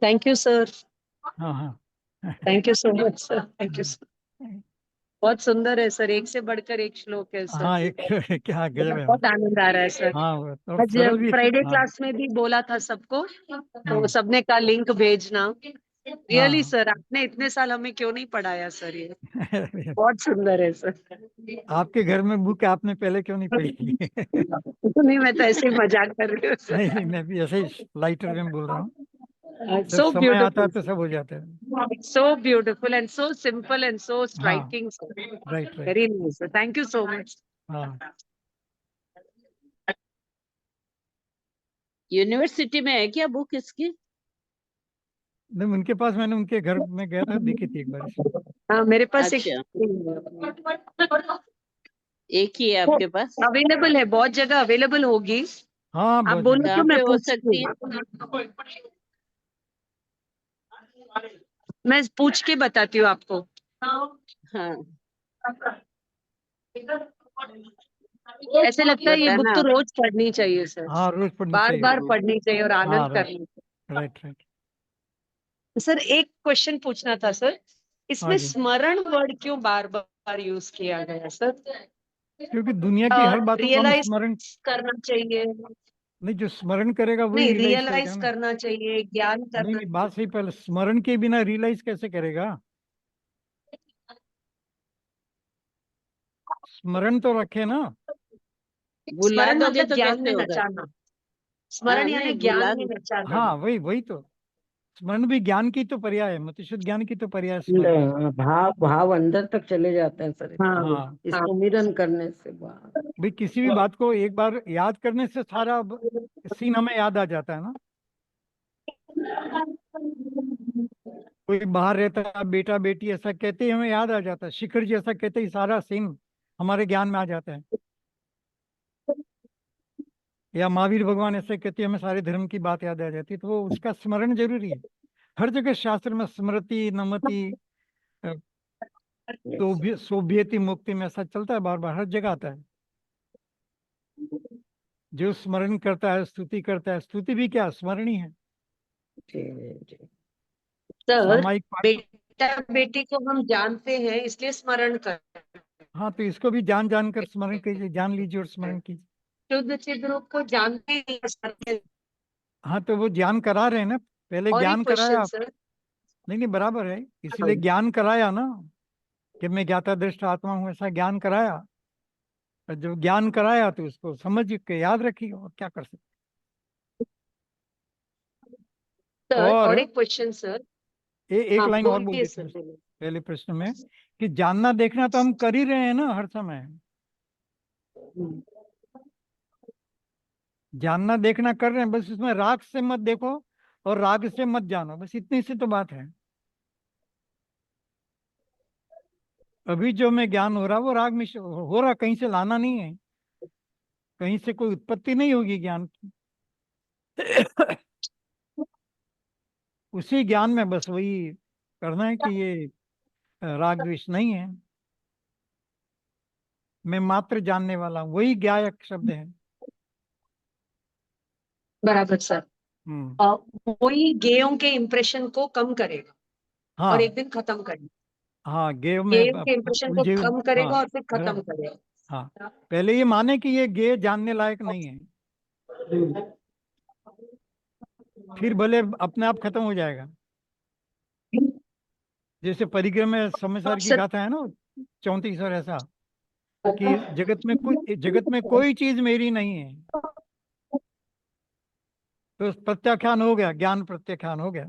Speaker 4: थैंक यू सर,
Speaker 1: हाँ हाँ
Speaker 4: thank you so much sir, thank you sir. बहुत सुंदर है सर, एक से बढ़कर एक श्लोक है सर।
Speaker 1: हाँ एक क्या गजब है।
Speaker 4: बहुत आनंद आ रहा है सर।
Speaker 1: हाँ और
Speaker 4: आज
Speaker 1: सरल भी।
Speaker 4: फ्राइडे
Speaker 1: हाँ
Speaker 4: क्लास में भी बोला था सबको, तो सबने कहा लिंक भेजना। रियली सर, आपने इतने साल हमें क्यों नहीं पढ़ाया सर, ये बहुत सुंदर है सर।
Speaker 1: आपके घर में बुक आपने पहले क्यों नहीं पढ़ी?
Speaker 4: नहीं, मैं तो ऐसे ही मजाक कर रही हूँ सर।
Speaker 1: नहीं मैं भी ऐसे ही लाइटर में बोल रहा हूँ, जब
Speaker 4: सो
Speaker 1: समय आता है
Speaker 4: ब्यूटीफुल,
Speaker 1: तो सब हो जाता है।
Speaker 4: so beautiful and so simple and so
Speaker 1: हाँ
Speaker 4: striking.
Speaker 1: Right right.
Speaker 4: Very nice. Sir. Thank you so much.
Speaker 1: हाँ
Speaker 2: यूनिवर्सिटी में है क्या बुक इसकी?
Speaker 1: नहीं उनके पास, मैंने उनके घर में गया था, देखी थी एक बार इसे।
Speaker 4: हाँ, मेरे पास एक
Speaker 2: अच्छा, एक ही है आपके पास?
Speaker 4: अवेलेबल है, बहुत जगह अवेलेबल होगी।
Speaker 1: हाँ
Speaker 4: आप
Speaker 1: बहुत
Speaker 4: बोलो
Speaker 1: जगह।
Speaker 4: तो
Speaker 2: कहाँ
Speaker 4: मैं
Speaker 2: पे हो
Speaker 4: पूछती
Speaker 2: सकती है?
Speaker 4: हूँ, मैं पूछ के बताती हूँ आपको।
Speaker 2: हाँ
Speaker 4: ऐसे लगता है ये बुक
Speaker 2: बताना।
Speaker 4: तो रोज पढ़नी चाहिए सर,
Speaker 1: हाँ रोज पढ़नी
Speaker 4: बार
Speaker 1: चाहिए।
Speaker 4: बार पढ़नी चाहिए और
Speaker 1: हाँ
Speaker 4: आनंद
Speaker 1: राइट
Speaker 4: करनी चाहिए।
Speaker 1: Right right.
Speaker 4: सर एक क्वेश्चन पूछना था सर,
Speaker 1: हाँ
Speaker 4: इसमें
Speaker 1: जी,
Speaker 4: स्मरण वर्ड क्यों बार बार यूज किया गया सर?
Speaker 1: क्योंकि दुनिया की हर बातों को हम
Speaker 4: रियलाइज
Speaker 1: स्मरण,
Speaker 4: करना चाहिए।
Speaker 1: नहीं, जो स्मरण करेगा वही
Speaker 4: नहीं,
Speaker 1: रियलाइज करेगा
Speaker 4: रियलाइज
Speaker 1: ना।
Speaker 4: करना चाहिए, ज्ञान
Speaker 1: नहीं
Speaker 4: करना।
Speaker 1: नहीं, बात सही, पहले स्मरण के बिना रियलाइज कैसे करेगा? स्मरण तो रखे ना।
Speaker 2: भुला
Speaker 4: स्मरण
Speaker 2: दोगे
Speaker 4: मतलब
Speaker 2: तो
Speaker 4: ज्ञान
Speaker 2: कैसे
Speaker 4: में
Speaker 2: होगा?
Speaker 4: नचाना।
Speaker 2: हाँ
Speaker 4: स्मरण यानी
Speaker 2: नहीं,
Speaker 4: ज्ञान
Speaker 2: भुला
Speaker 4: में नचाना।
Speaker 1: हाँ वही तो, स्मरण भी ज्ञान की तो पर्याय है, मतशुद्ध ज्ञान की तो पर्याय है स्मरण।
Speaker 5: नहीं, भाव भाव अंदर तक चले जाते हैं सर।
Speaker 4: हाँ
Speaker 1: हाँ
Speaker 4: हाँ।
Speaker 5: इसको मिलन करने से बाहर।
Speaker 1: भाई, किसी भी बात को एक बार याद करने से सारा सीन हमें याद आ जाता है ना। कोई बाहर रहता है, बेटा बेटी ऐसा कहते ही हमें याद आ जाता है, शिखर जी ऐसा कहते ही सारा सीन हमारे ज्ञान में आ जाता है। या महावीर भगवान ऐसे कहते ही हमें सारे धर्म की बात याद आ जाती है, तो वो उसका स्मरण जरूरी है। हर जगह शास्त्र में स्मृति नमति अ, सोभियति मुक्ति में ऐसा चलता है, बार बार हर जगह आता है। जो स्मरण करता है स्तुति करता है, स्तुति भी क्या स्मरण ही है।
Speaker 5: जी जी।
Speaker 4: सर,
Speaker 1: सामायिक पाठ।
Speaker 4: बेटा बेटी को हम जानते हैं इसलिए स्मरण करते
Speaker 1: हाँ, तो इसको भी जान जान कर स्मरण कीजिए, जान लीजिए और
Speaker 4: हैं।
Speaker 1: स्मरण कीजिए।
Speaker 4: शुद्ध चिद रूप को जानते ही हैं सर।
Speaker 1: हाँ, तो वो ज्ञान करा रहे हैं ना, पहले
Speaker 4: और एक
Speaker 1: ज्ञान कराया।
Speaker 4: Question sir.
Speaker 1: नहीं नहीं, बराबर है,
Speaker 4: हाँ।
Speaker 1: इसलिए ज्ञान कराया ना, कि मैं ज्ञाता दृष्ट आत्मा हूँ, ऐसा ज्ञान कराया। और जब ज्ञान कराया तो उसको समझ के याद रखिए, और क्या कर सकते।
Speaker 4: सर,
Speaker 1: और
Speaker 4: और एक क्वेश्चन सर।
Speaker 1: एक
Speaker 4: हाँ
Speaker 1: लाइन और बोल
Speaker 4: बोलिए
Speaker 1: देते
Speaker 4: सर,
Speaker 1: हैं
Speaker 4: बोलिए।
Speaker 1: पहले प्रश्न में, कि जानना देखना तो हम कर ही रहे हैं ना हर समय।
Speaker 4: हम्म।
Speaker 1: जानना देखना कर रहे हैं, बस इसमें राग से मत देखो और राग से मत जानो, बस इतनी सी तो बात है। अभी जो में ज्ञान हो रहा वो राग में हो रहा, कहीं से लाना नहीं है, कहीं से कोई उत्पत्ति नहीं होगी ज्ञान की। उसी ज्ञान में बस वही करना है कि ये राग द्वेष नहीं है, मैं मात्र जानने वाला हूँ, वही ज्ञायक शब्द है।
Speaker 4: बराबर सर।
Speaker 1: हम्म।
Speaker 4: वही गेयों के इम्प्रेशन को कम करेगा और
Speaker 1: हाँ
Speaker 4: एक दिन खत्म करेगा।
Speaker 1: हाँ, गेय में
Speaker 4: गेयों के इम्प्रेशन को
Speaker 1: उलझे।
Speaker 4: कम
Speaker 1: हाँ
Speaker 4: करेगा और फिर खत्म
Speaker 1: बराबर।
Speaker 4: करेगा।
Speaker 1: हाँ, पहले ये माने कि ये गेय जानने लायक नहीं है, फिर भले अपने आप खत्म हो जाएगा। जैसे परिक्रम में समय सार की
Speaker 4: सर,
Speaker 1: गाथा है ना, 34 और ऐसा, कि जगत में कोई चीज मेरी नहीं है, तो प्रत्याख्यान हो गया, ज्ञान प्रत्याख्यान हो गया।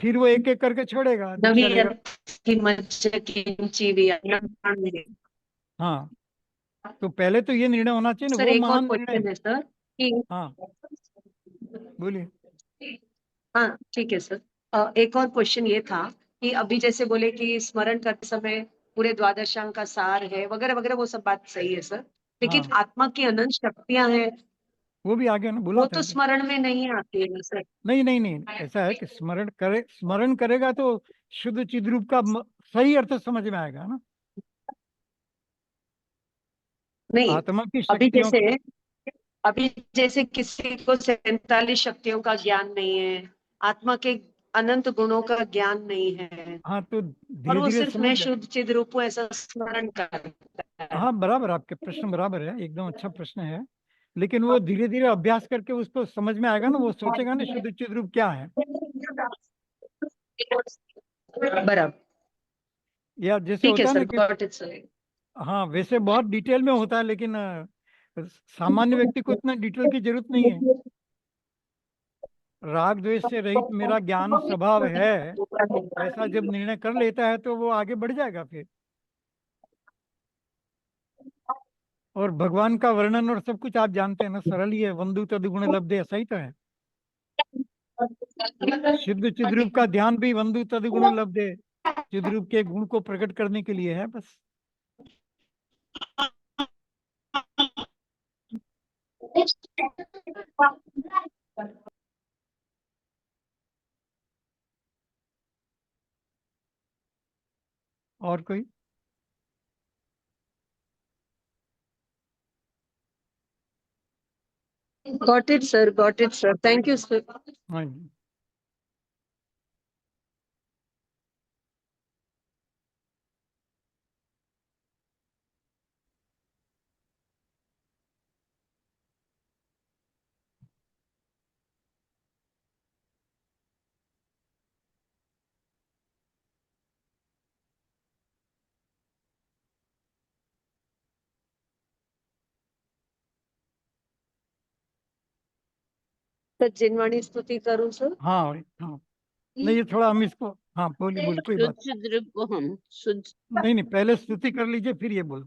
Speaker 1: फिर वो एक एक करके छोड़ेगा तो चलेगा।
Speaker 4: नवी मज्ज किंची भी।
Speaker 1: हाँ, तो पहले तो ये निर्णय होना चाहिए ना,
Speaker 4: सर,
Speaker 1: वो
Speaker 4: एक और
Speaker 1: महान निर्णय।
Speaker 4: क्वेश्चन है सर कि
Speaker 1: हाँ बोलिए।
Speaker 4: हाँ ठीक है सर। एक और क्वेश्चन ये था कि अभी जैसे बोले कि स्मरण करते समय पूरे द्वादशांग का सार है वगैरह वगैरह, वो सब बात सही है सर। लेकिन
Speaker 1: हाँ,
Speaker 4: आत्मा की अनंत शक्तियां हैं,
Speaker 1: वो भी आगे ना बोला
Speaker 4: वो
Speaker 1: था
Speaker 4: तो
Speaker 1: अभी।
Speaker 4: स्मरण में नहीं आती है ना सर।
Speaker 1: नहीं नहीं नहीं, ऐसा है कि स्मरण करेगा तो शुद्ध चिद्रूप का सही अर्थ समझ में आएगा ना,
Speaker 4: नहीं,
Speaker 1: आत्मा की
Speaker 4: अभी
Speaker 1: शक्तियों।
Speaker 4: जैसे अभी जैसे किसी को 47 शक्तियों का ज्ञान नहीं है, आत्मा के अनंत गुणों का ज्ञान नहीं है,
Speaker 1: हाँ, तो
Speaker 4: और
Speaker 1: धीरे
Speaker 4: वो
Speaker 1: धीरे
Speaker 4: सिर्फ
Speaker 1: समझ
Speaker 4: मैं
Speaker 1: जाए।
Speaker 4: शुद्ध चिद रूप हूँ ऐसा स्मरण करता है।
Speaker 1: हाँ बराबर, आपके प्रश्न बराबर है, एकदम अच्छा प्रश्न है। लेकिन वो धीरे धीरे अभ्यास करके उसको समझ में आएगा ना, वो सोचेगा ना शुद्ध चिद्रूप क्या है।
Speaker 4: बराबर।
Speaker 1: या जैसे
Speaker 4: ठीक है
Speaker 1: होता है ना
Speaker 4: सर,
Speaker 1: कि,
Speaker 4: गॉट इट सर।
Speaker 1: हाँ वैसे बहुत डिटेल में होता है, लेकिन सामान्य व्यक्ति को इतना डिटेल की जरूरत नहीं है। राग द्वेष से रहित मेरा ज्ञान स्वभाव है, ऐसा जब निर्णय कर लेता है तो वो आगे बढ़ जाएगा फिर। और भगवान का वर्णन और सब कुछ आप जानते हैं ना, सरल ही है, वंदु तदगुण लब्धे, ऐसा ही तो है। शुद्ध चिद्रूप का ध्यान भी वंदु तदगुण लब्धे, चिद्रूप के गुण को प्रकट करने के लिए है बस। और कोई?
Speaker 4: Got it sir, got it sir, thank you sir.
Speaker 1: हाँ जी।
Speaker 4: सर जिनवाणी स्तुति करूं सर?
Speaker 1: हाँ हाँ, नहीं ये थोड़ा हम इसको, हाँ बोलिए बोलिए, कोई बात
Speaker 2: शुद्ध द्रुपहम शुद्ध
Speaker 1: नहीं, पहले स्तुति कर लीजिए फिर ये बोलो।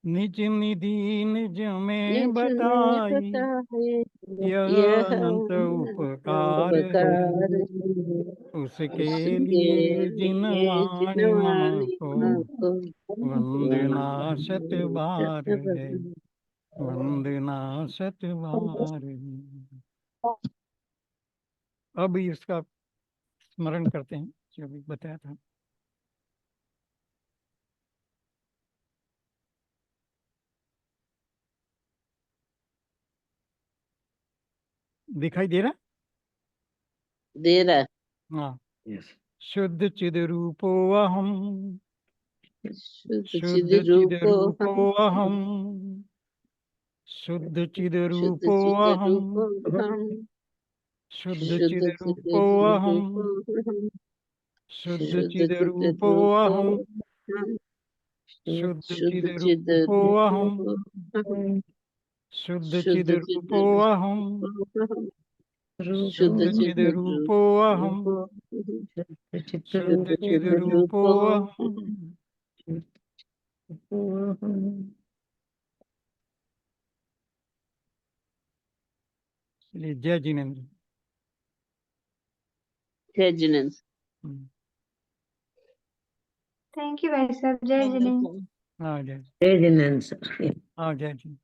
Speaker 1: निज निधि निज में
Speaker 2: निज में
Speaker 1: बताई,
Speaker 2: बताए
Speaker 1: यह अनंत उपकार है,
Speaker 2: उपकार
Speaker 1: उसके
Speaker 2: उसके
Speaker 1: लिए जिन
Speaker 2: लिए
Speaker 1: वाणी माँ को
Speaker 2: को
Speaker 1: वंदना शत बार है, वंदना शत बार है। अब इसका स्मरण करते हैं जो अभी बताया था। दिखाई दे रहा?
Speaker 2: दे रहा है।
Speaker 1: हाँ।
Speaker 5: Yes.
Speaker 1: शुद्ध चिद रूपो अहम,
Speaker 2: शुद्ध
Speaker 1: शुद्ध
Speaker 2: चिद
Speaker 1: चिद
Speaker 2: रूपो
Speaker 1: रूपो
Speaker 2: हम
Speaker 1: अहम, शुद्ध चिद
Speaker 2: शुद्ध
Speaker 1: रूपो
Speaker 2: चिद
Speaker 1: अहम,
Speaker 2: रूपो हम
Speaker 1: शुद्ध
Speaker 2: शुद्ध
Speaker 1: चिद
Speaker 2: चिद
Speaker 1: रूपो अहम,
Speaker 2: रूपो हम
Speaker 1: शुद्ध
Speaker 2: शुद्ध
Speaker 1: चिद
Speaker 2: चिद
Speaker 1: रूपो
Speaker 2: रूपो
Speaker 1: अहम,
Speaker 2: हम
Speaker 1: शुद्ध चिद
Speaker 2: शुद्ध चिद
Speaker 1: रूपो अहम,
Speaker 2: रूपो हम
Speaker 1: शुद्ध चिद
Speaker 2: शुद्ध चिद
Speaker 1: रूपो अहम,
Speaker 2: रूपो हम शुद्ध
Speaker 1: शुद्ध
Speaker 2: चिद
Speaker 1: चिद रूपो अहम,
Speaker 2: रूपो हम
Speaker 1: शुद्ध चिद
Speaker 2: चिद
Speaker 1: रूपो
Speaker 2: रूपो
Speaker 1: अहम। चलिए, जय जिनेन्द्र।
Speaker 2: जय जिनेन्द्र।
Speaker 1: हम्म,
Speaker 6: थैंक यू भाई साहब, जय जिनेन्द्र।
Speaker 1: हाँ जय,
Speaker 5: Jai Jinan, sir.
Speaker 1: हाँ जय जी।